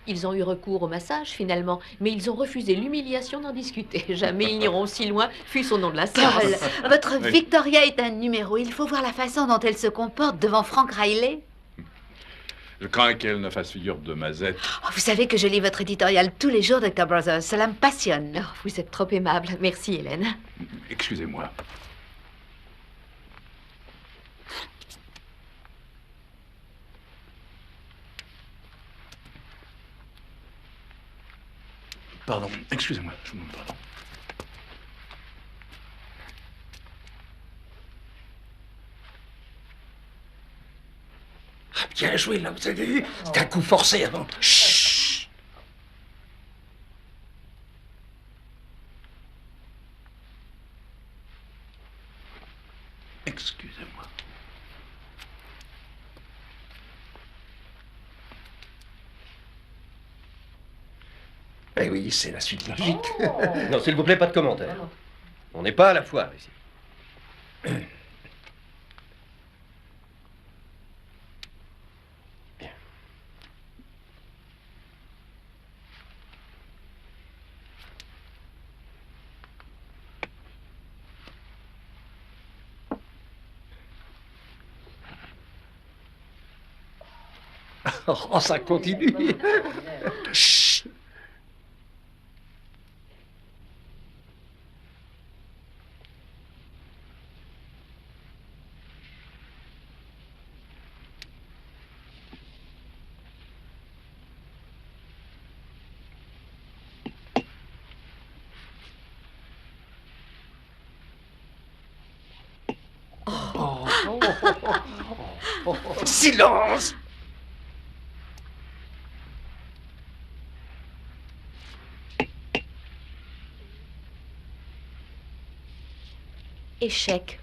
Ils ont eu recours au massage, finalement, mais ils ont refusé l'humiliation d'en discuter. Jamais ils n'iront si loin, fût-ce au nom de la science. Paul, votre Victoria est un numéro. Il faut voir la façon dont elle se comporte devant Frank Riley. Je crains qu'elle ne fasse figure de mazette. Oh, vous savez que je lis votre éditorial tous les jours, Dr. Brothers. Cela me passionne. Oh, vous êtes trop aimable. Merci, Hélène. Excusez-moi. Pardon, excusez-moi, je vous demande pardon. Bien joué, là, vous avez vu? C'était un coup forcé avant. Chut! Excusez-moi. Eh oui, c'est la suite logique. Non, s'il vous plaît, pas de commentaires. On n'est pas à la foire ici. Oh, ça continue. Chut. Silence! Échec.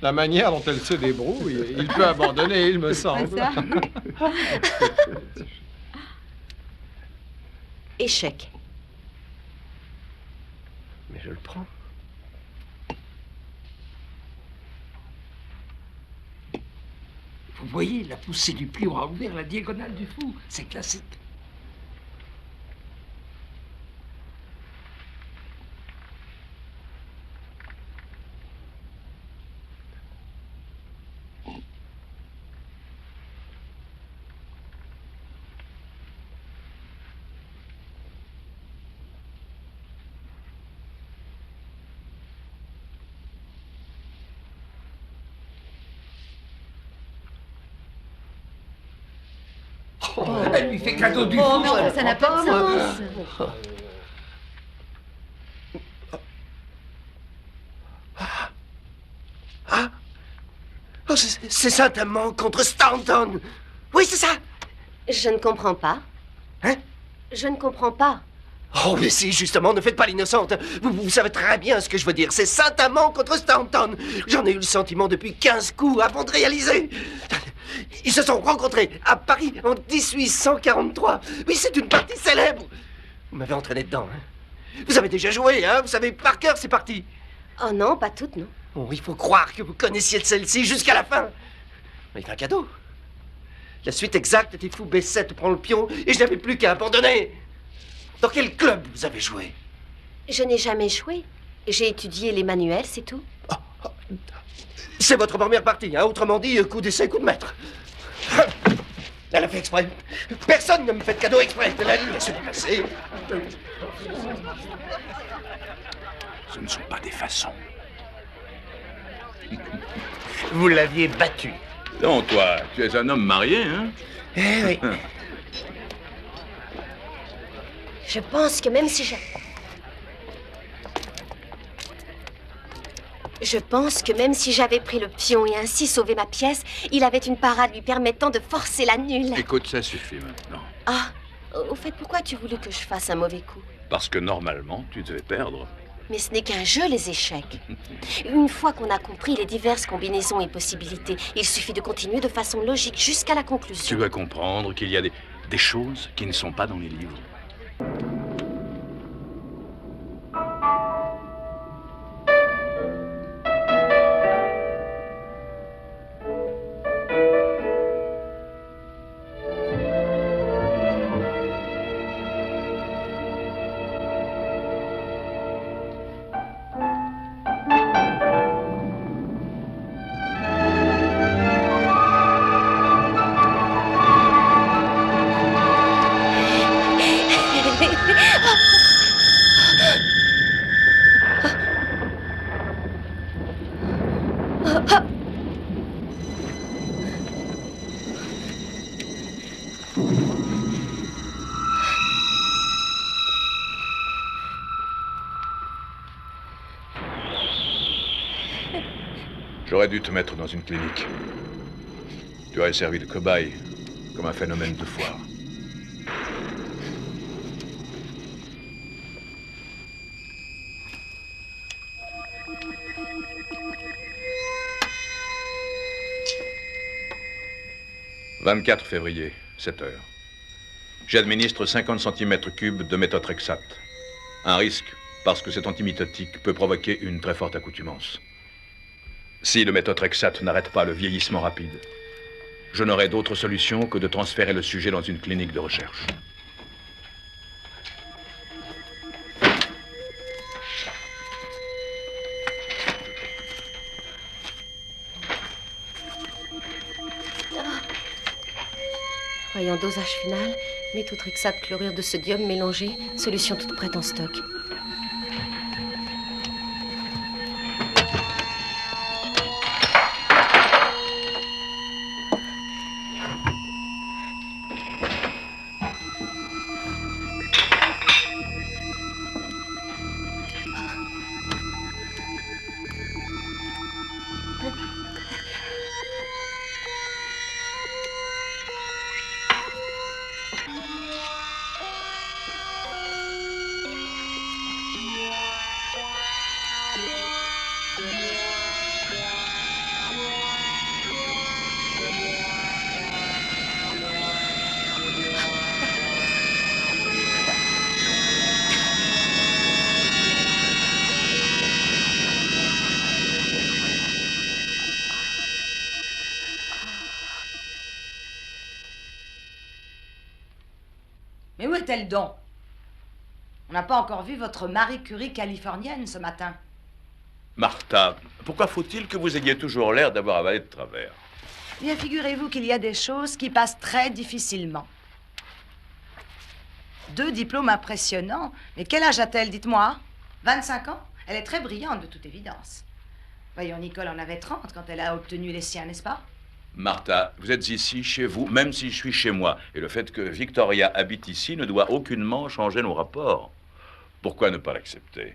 La manière dont elle se débrouille, il peut abandonner, il me semble. Échec. Mais je le prends. Vous voyez, la poussée du plion a ouvert la diagonale du fou. C'est classique. Elle lui fait cadeau du Oh, fou. mais enfin, ça n'a pas de sens. Ah oh, c'est Saint-Amand contre Stanton. Oui, c'est ça. Je ne comprends pas. Hein? Je ne comprends pas. Oh, mais si, justement, ne faites pas l'innocente. Vous savez très bien ce que je veux dire. C'est Saint-Amand contre Stanton. J'en ai eu le sentiment depuis 15 coups avant de réaliser. Ils se sont rencontrés à Paris en 1843. Oui, c'est une partie célèbre. Vous m'avez entraîné dedans, hein. Vous avez déjà joué, hein. Vous savez par cœur ces parties. Oh non, pas toutes, non. Oh, il faut croire que vous connaissiez de celle-ci jusqu'à la fin. Mais un cadeau. La suite exacte était fou B7 prend le pion et je n'avais plus qu'à abandonner. Dans quel club vous avez joué? Je n'ai jamais joué. J'ai étudié les manuels, c'est tout. C'est votre première partie, hein. Autrement dit, coup d'essai, coup de maître. Elle a fait exprès. Personne ne me fait de cadeau exprès. Laissez-moi passer. Ce ne sont pas des façons. Vous l'aviez battu. Non, toi, tu es un homme marié, hein? Eh oui. Je pense que même si j'avais pris le pion et ainsi sauvé ma pièce, il avait une parade lui permettant de forcer la nulle. Écoute, ça suffit maintenant. Ah, au fait, pourquoi as-tu voulu que je fasse un mauvais coup? Parce que normalement, tu devais perdre. Mais ce n'est qu'un jeu, les échecs. Une fois qu'on a compris les diverses combinaisons et possibilités, il suffit de continuer de façon logique jusqu'à la conclusion. Tu vas comprendre qu'il y a des choses qui ne sont pas dans les livres. J'aurais dû te mettre dans une clinique. Tu aurais servi de cobaye, comme un phénomène de foire. « 24 février, 7 heures. J'administre 50 cm3 de méthotrexate. Un risque, parce que cet antimitotique peut provoquer une très forte accoutumance. Si le méthotrexate n'arrête pas le vieillissement rapide, je n'aurai d'autre solution que de transférer le sujet dans une clinique de recherche. Voyons, dosage final, méthotrexate, chlorure de sodium mélangé, solution toute prête en stock. Mais où est-elle donc? On n'a pas encore vu votre Marie Curie californienne ce matin. Martha, pourquoi faut-il que vous ayez toujours l'air d'avoir avalé de travers? Bien, figurez-vous qu'il y a des choses qui passent très difficilement. 2 diplômes impressionnants. Mais quel âge a-t-elle, dites-moi? 25 ans? Elle est très brillante, de toute évidence. Voyons, Nicole en avait 30 quand elle a obtenu les siens, n'est-ce pas? Martha, vous êtes ici, chez vous, même si je suis chez moi. Et le fait que Victoria habite ici ne doit aucunement changer nos rapports. Pourquoi ne pas l'accepter?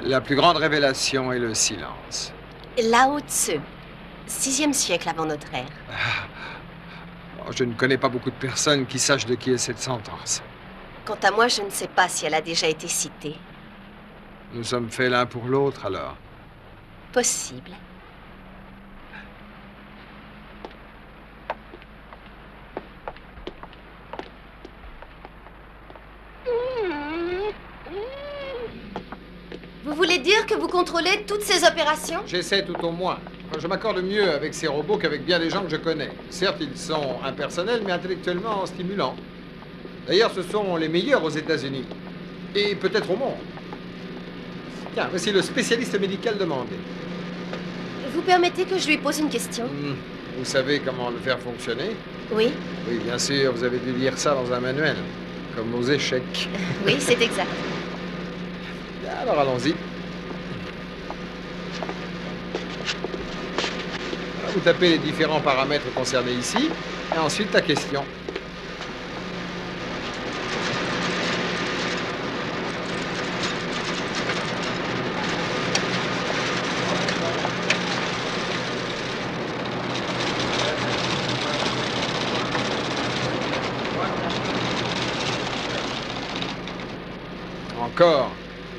La plus grande révélation est le silence. Lao Tse, 6e siècle avant notre ère. Je ne connais pas beaucoup de personnes qui sachent de qui est cette sentence. Quant à moi, je ne sais pas si elle a déjà été citée. Nous sommes faits l'un pour l'autre, alors. Possible. Vous voulez dire que vous contrôlez toutes ces opérations? J'essaie tout au moins. Je m'accorde mieux avec ces robots qu'avec bien des gens que je connais. Certes, ils sont impersonnels, mais intellectuellement stimulants. D'ailleurs, ce sont les meilleurs aux États-Unis. Et peut-être au monde. Tiens, voici le spécialiste médical demandé. Vous permettez que je lui pose une question? Vous savez comment le faire fonctionner? Oui. Oui, bien sûr, vous avez dû lire ça dans un manuel. Comme aux échecs. Oui, c'est exact. Alors allons-y. Vous tapez les différents paramètres concernés ici, et ensuite la question. Encore,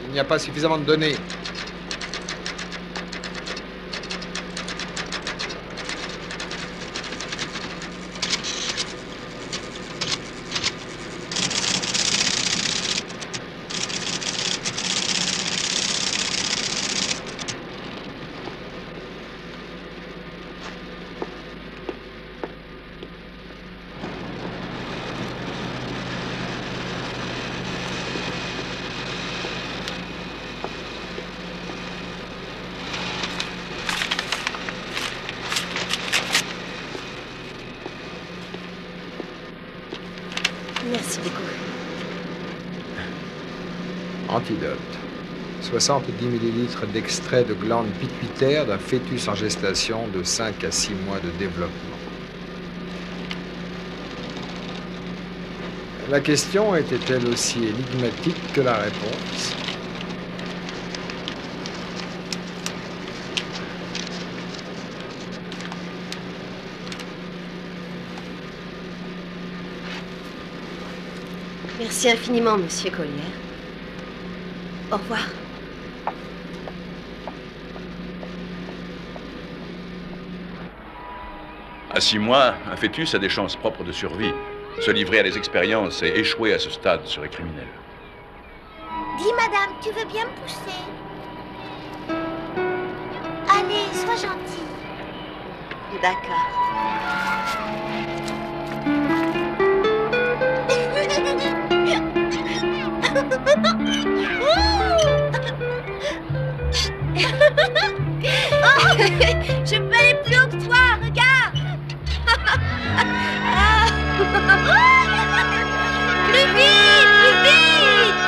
il n'y a pas suffisamment de données. Merci beaucoup. Antidote. 70 millilitres d'extrait de glande pituitaire d'un fœtus en gestation de 5 à 6 mois de développement. La question était-elle aussi énigmatique que la réponse? Merci infiniment, Monsieur Collier. Au revoir. À 6 mois, un fœtus a des chances propres de survie. Se livrer à des expériences et échouer à ce stade serait criminel. Dis, madame, tu veux bien me pousser? Allez, sois gentille. D'accord. Je peux aller plus haut que toi, regarde. Plus vite, plus vite.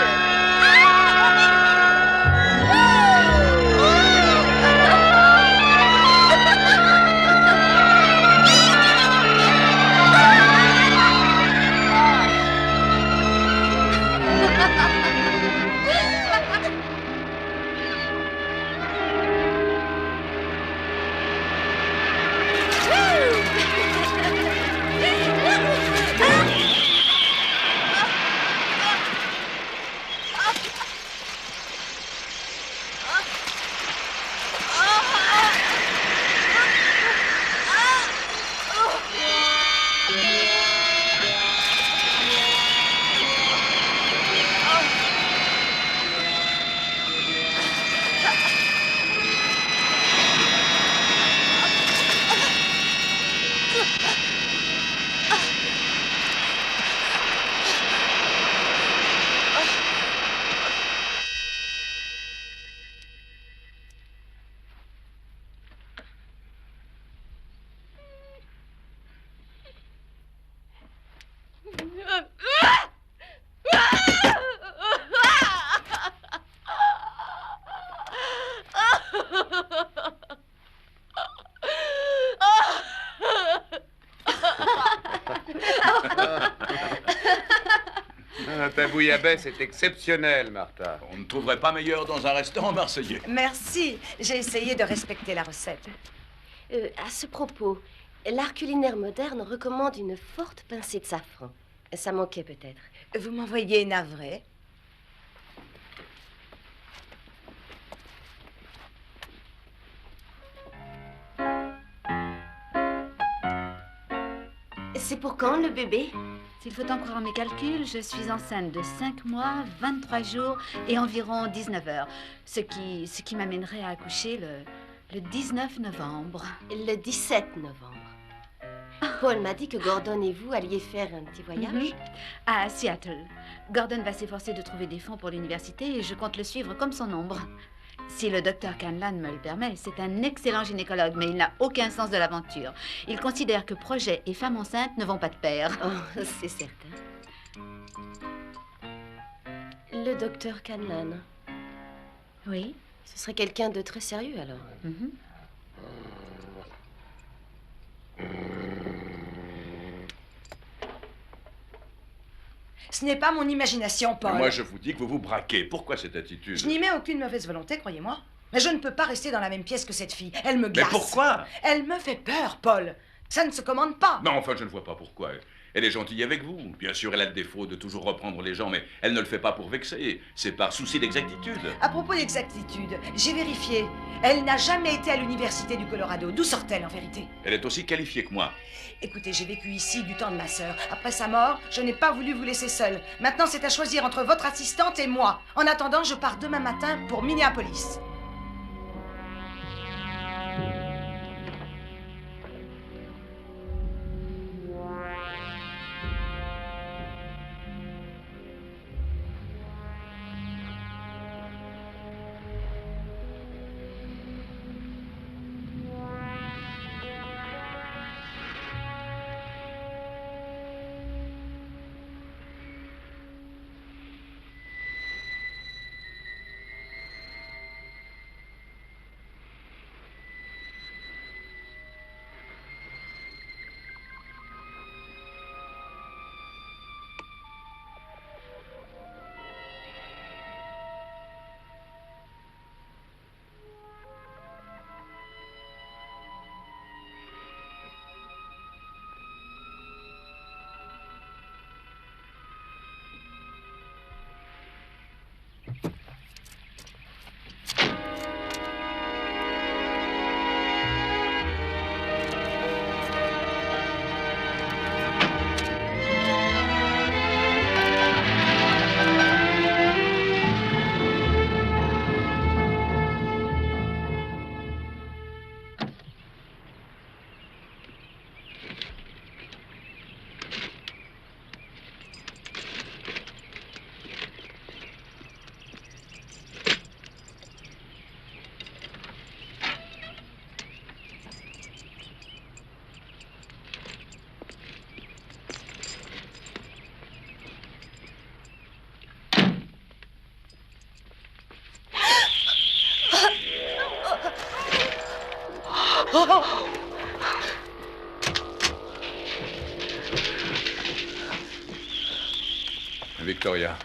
Ta bouillabaisse est exceptionnelle, Martha. On ne trouverait pas meilleur dans un restaurant marseillais. Merci. J'ai essayé de respecter la recette. À ce propos, l'art culinaire moderne recommande une forte pincée de safran. Ça manquait peut-être. Vous m'envoyez navré. C'est pour quand, le bébé? S'il faut en croire mes calculs, je suis enceinte de 5 mois, 23 jours et environ 19 heures. Ce qui m'amènerait à accoucher le 19 novembre. Le 17 novembre. Paul m'a dit que Gordon et vous alliez faire un petit voyage. À Seattle. Gordon va s'efforcer de trouver des fonds pour l'université et je compte le suivre comme son ombre. Si le docteur Canlan me le permet, c'est un excellent gynécologue, mais il n'a aucun sens de l'aventure. Il considère que projet et femme enceinte ne vont pas de pair. Oh, c'est certain. Le docteur Canlan. Oui. Ce serait quelqu'un de très sérieux, alors. Ce n'est pas mon imagination, Paul. Mais moi, je vous dis que vous vous braquez. Pourquoi cette attitude? Je n'y mets aucune mauvaise volonté, croyez-moi. Mais je ne peux pas rester dans la même pièce que cette fille. Elle me glace. Mais pourquoi? Elle me fait peur, Paul. Ça ne se commande pas. Non, enfin, je ne vois pas pourquoi. Elle est gentille avec vous. Bien sûr, elle a le défaut de toujours reprendre les gens, mais elle ne le fait pas pour vexer. C'est par souci d'exactitude. À propos d'exactitude, j'ai vérifié. Elle n'a jamais été à l'université du Colorado. D'où sort-elle, en vérité? Elle est aussi qualifiée que moi. Écoutez, j'ai vécu ici du temps de ma sœur. Après sa mort, je n'ai pas voulu vous laisser seule. Maintenant, c'est à choisir entre votre assistante et moi. En attendant, je pars demain matin pour Minneapolis. Victoria.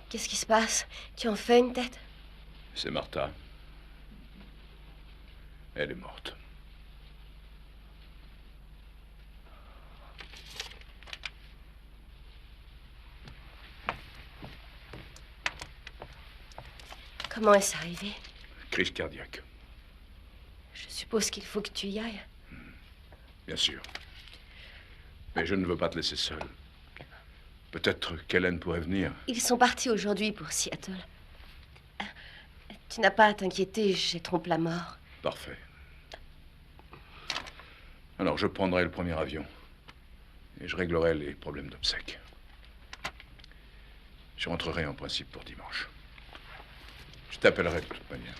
Qu'est-ce qui se passe? Tu en fais une tête? C'est Martha. Elle est morte. Comment est-ce arrivé? Crise cardiaque. Je suppose qu'il faut que tu y ailles. Bien sûr. Mais je ne veux pas te laisser seule. Peut-être qu'Hélène pourrait venir. Ils sont partis aujourd'hui pour Seattle. Tu n'as pas à t'inquiéter, j'ai trompé la mort. Parfait. Alors, je prendrai le premier avion. Et je réglerai les problèmes d'obsèques. Je rentrerai en principe pour dimanche. Je t'appellerai de toute manière.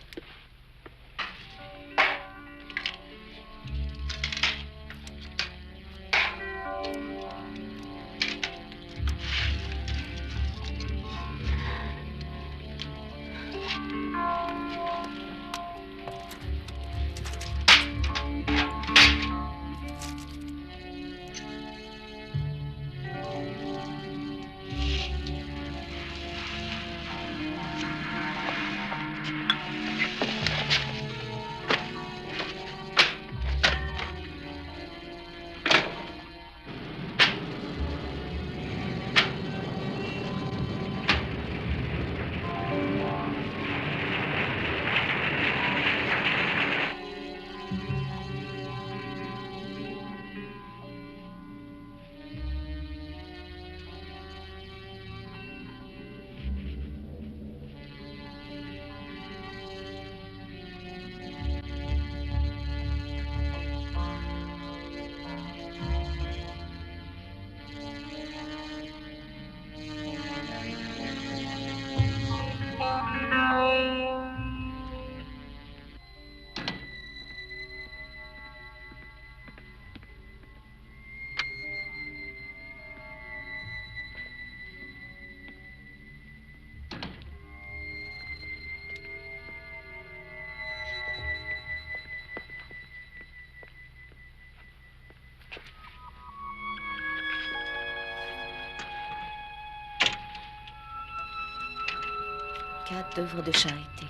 cas d'œuvre de charité.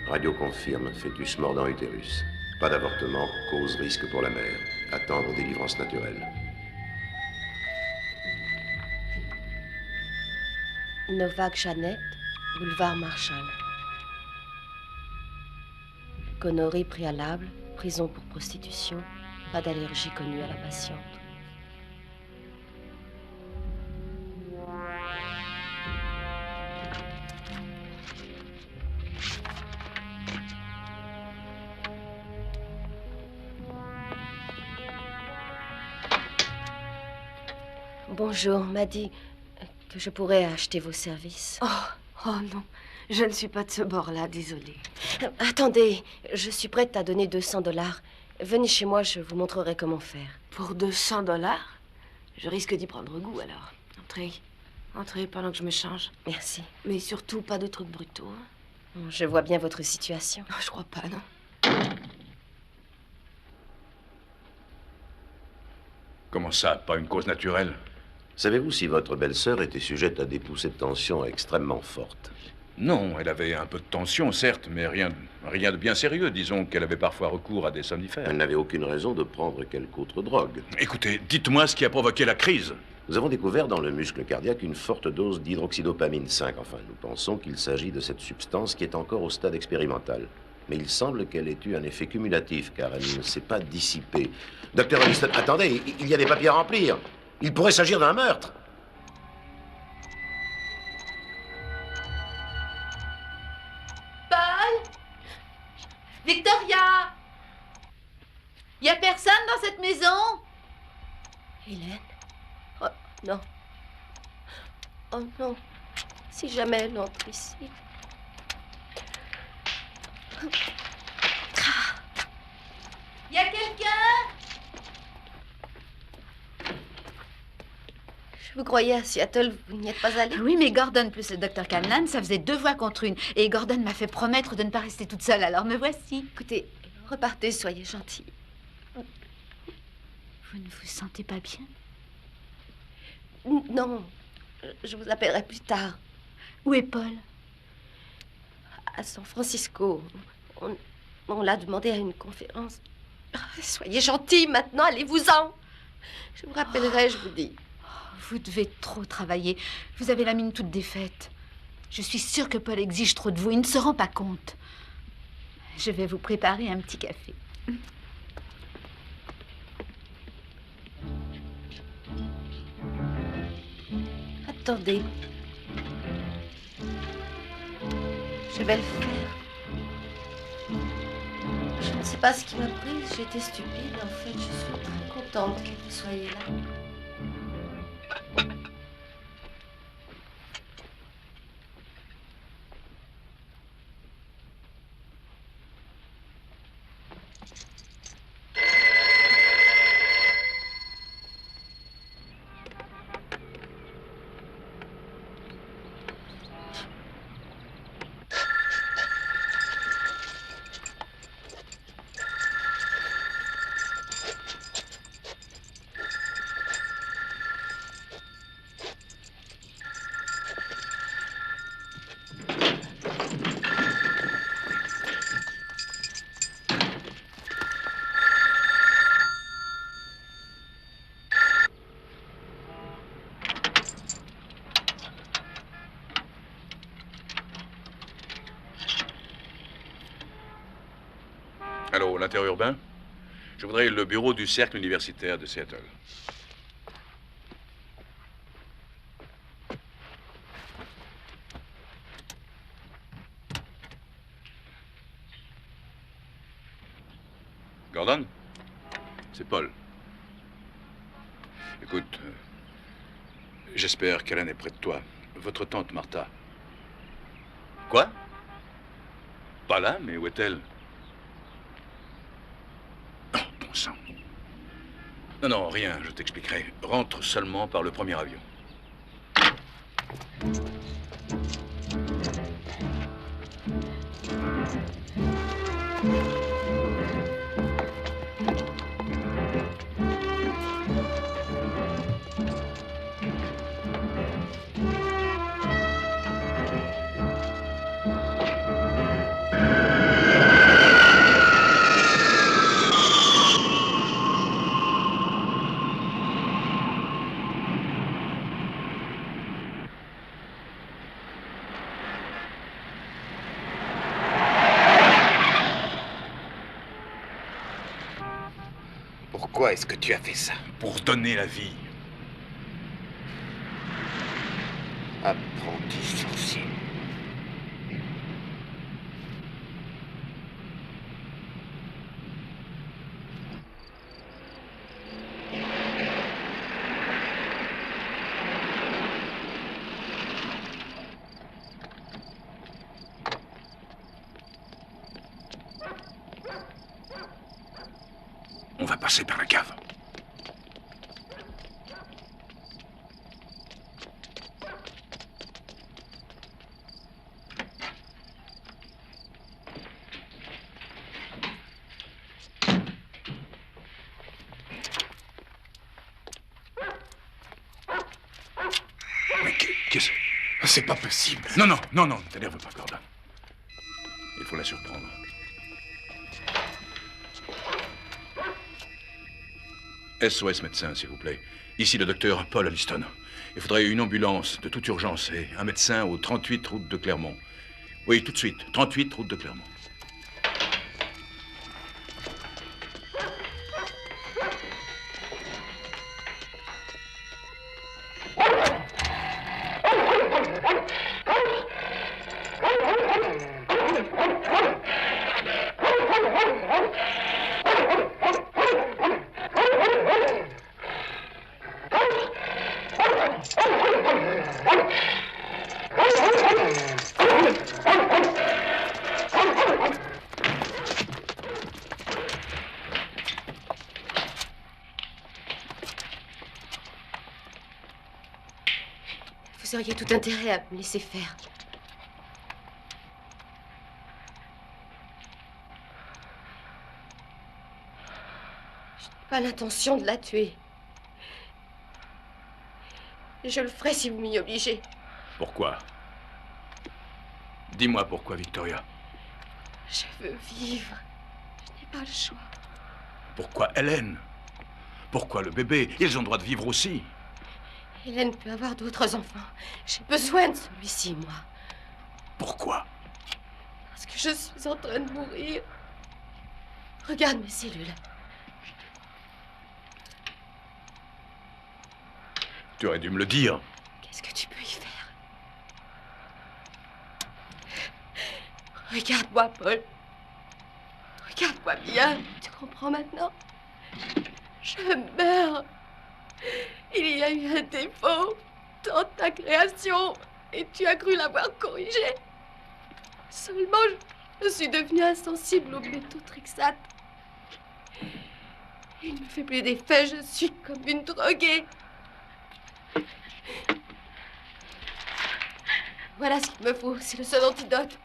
Radio confirme, fœtus mort dans utérus. Pas d'avortement, cause risque pour la mère. Attendre délivrance naturelle. Novak Jeannette, boulevard Marshall. Gonorrhée préalable, prison pour prostitution, pas d'allergie connue à la patiente. Bonjour, on m'a dit que je pourrais acheter vos services. Oh non, je ne suis pas de ce bord-là, désolée. Attendez, je suis prête à donner 200 $. Venez chez moi, je vous montrerai comment faire. Pour 200 $? Je risque d'y prendre goût alors. Entrez. Entrez pendant que je me change. Merci. Mais surtout pas de trucs brutaux. Je vois bien votre situation. Oh, je crois pas, non. Comment ça, pas une cause naturelle? Savez-vous si votre belle-sœur était sujette à des poussées de tension extrêmement fortes? Non, elle avait un peu de tension, certes, mais rien de bien sérieux. Disons qu'elle avait parfois recours à des somnifères. Elle n'avait aucune raison de prendre quelque autre drogue. Écoutez, dites-moi ce qui a provoqué la crise. Nous avons découvert dans le muscle cardiaque une forte dose d'hydroxydopamine 5. Enfin, nous pensons qu'il s'agit de cette substance qui est encore au stade expérimental. Mais il semble qu'elle ait eu un effet cumulatif, car elle ne s'est pas dissipée. Docteur Holliston, attendez, il y a des papiers à remplir. Il pourrait s'agir d'un meurtre. Paul? Victoria? Y a personne dans cette maison? Hélène? Oh, non. Oh non. Si jamais elle entre ici. Y a quelqu'un? Je vous croyais à Seattle, vous n'y êtes pas allé? Oui, mais Gordon plus le docteur Canlan, ça faisait 2 voix contre 1. Et Gordon m'a fait promettre de ne pas rester toute seule, alors me voici. Écoutez, repartez, soyez gentil. Vous ne vous sentez pas bien? Non, je vous appellerai plus tard. Où est Paul? À San Francisco. On l'a demandé à une conférence. Soyez gentil, maintenant, allez-vous-en. Je vous rappellerai, je vous dis. Vous devez trop travailler. Vous avez la mine toute défaite. Je suis sûre que Paul exige trop de vous. Il ne se rend pas compte. Je vais vous préparer un petit café. Attendez. Je vais le faire. Je ne sais pas ce qui m'a prise. J'ai été stupide. En fait, je suis très contente que vous soyez là. Allô, l'interurbain? Je voudrais le bureau du cercle universitaire de Seattle. Gordon? C'est Paul. Écoute, j'espère qu'Hélène est près de toi. Votre tante Martha. Quoi? Pas là, mais où est-elle? Oh, bon sang. Non, non, rien, je t'expliquerai. Rentre seulement par le premier avion. Pourquoi est-ce que tu as fait ça? Pour donner la vie. Apprenti sorcier. On va passer par la cave. Mais qu'est-ce... C'est pas possible. Non, non, non, non, ne t'énerve pas, Gordon. Il faut la surprendre. SOS médecin, s'il vous plaît. Ici le docteur Paul Alliston. Il faudrait une ambulance de toute urgence et un médecin au 38 route de Clermont. Oui, tout de suite. 38 route de Clermont. Vous auriez tout intérêt à me laisser faire. Je n'ai pas l'intention de la tuer. Et je le ferai si vous m'y obligez. Pourquoi? Dis-moi pourquoi, Victoria. Je veux vivre. Je n'ai pas le choix. Pourquoi Hélène? Pourquoi le bébé? Ils ont le droit de vivre aussi. Hélène peut avoir d'autres enfants. J'ai besoin de celui-ci, moi. Pourquoi? Parce que je suis en train de mourir. Regarde mes cellules. Tu aurais dû me le dire. Qu'est-ce que tu peux y faire? Regarde-moi, Paul. Regarde-moi bien. Tu comprends maintenant? Je meurs. Il y a eu un défaut dans ta création et tu as cru l'avoir corrigé. Seulement, je suis devenue insensible au méthotrexate. Il ne me fait plus d'effet, je suis comme une droguée. Voilà ce qu'il me faut, c'est le seul antidote.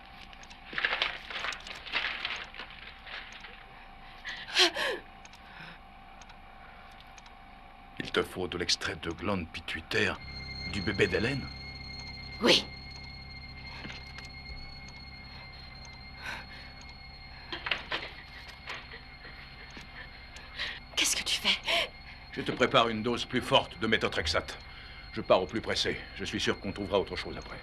Il te faut de l'extrait de glande pituitaire du bébé d'Hélène? Oui. Qu'est-ce que tu fais? Je te prépare une dose plus forte de méthotrexate. Je pars au plus pressé. Je suis sûr qu'on trouvera autre chose après.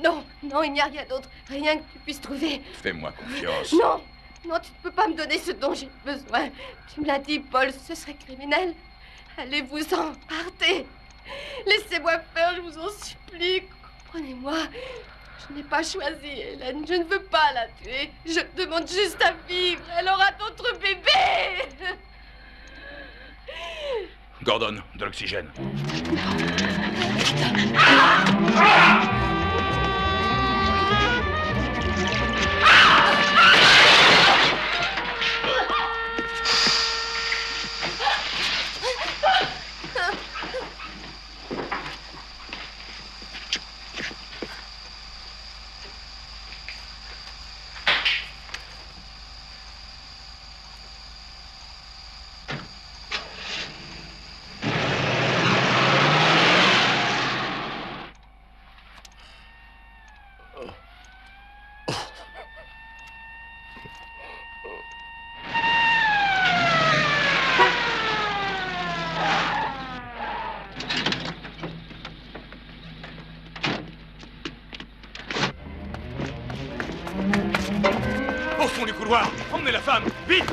Non, non, il n'y a rien d'autre. Rien que tu puisses trouver. Fais-moi confiance. Non, non, tu ne peux pas me donner ce dont j'ai besoin. Tu me l'as dit, Paul, ce serait criminel. Allez-vous-en, partez. Laissez-moi faire, je vous en supplie. Comprenez-moi. Je n'ai pas choisi Hélène. Je ne veux pas la tuer. Je demande juste à vivre. Elle aura d'autres bébés. Gordon, de l'oxygène. Au fond du couloir. Emmenez la femme. Vite.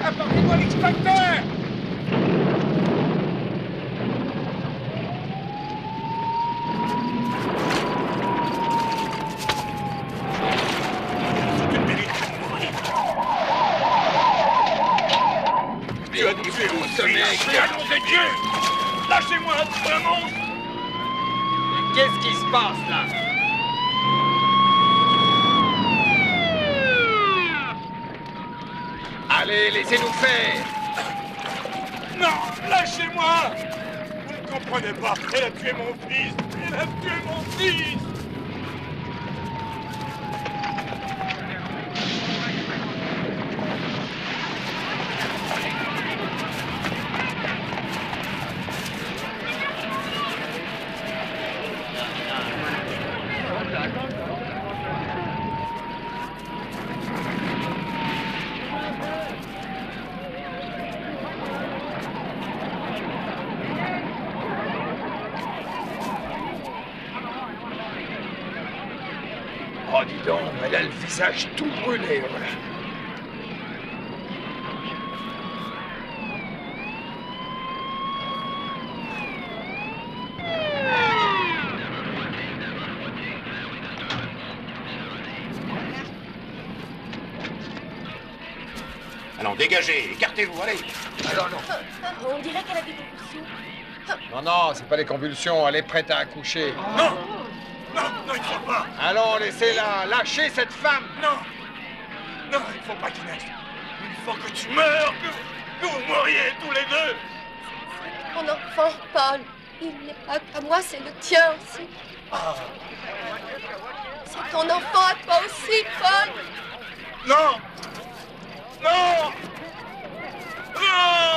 Apportez-moi l'extracteur! Tu as tué mon sommeil, nom de Dieu! Lâchez-moi, un monstre! Qu'est-ce qui se passe là? Allez, laissez-nous faire! Non, lâchez-moi! Vous ne comprenez pas, elle a tué mon fils! Elle a tué mon fils! Oh, dis donc, elle a le visage tout brûlé, voilà. Allons, dégagez, écartez-vous, allez. Alors, non. On dirait qu'elle a des convulsions. Non, non, c'est pas des convulsions, elle est prête à accoucher. Non! Non, non, il ne faut pas! Allons, laissez-la, lâchez cette femme! Non! Non, il ne faut pas qu'il naisse! Il faut que tu meurs! Que vous mouriez tous les deux! Mon enfant, Paul, il n'est pas qu'à moi, c'est le tien aussi. Ah. C'est ton enfant à toi aussi, Paul. Non! Non! Non!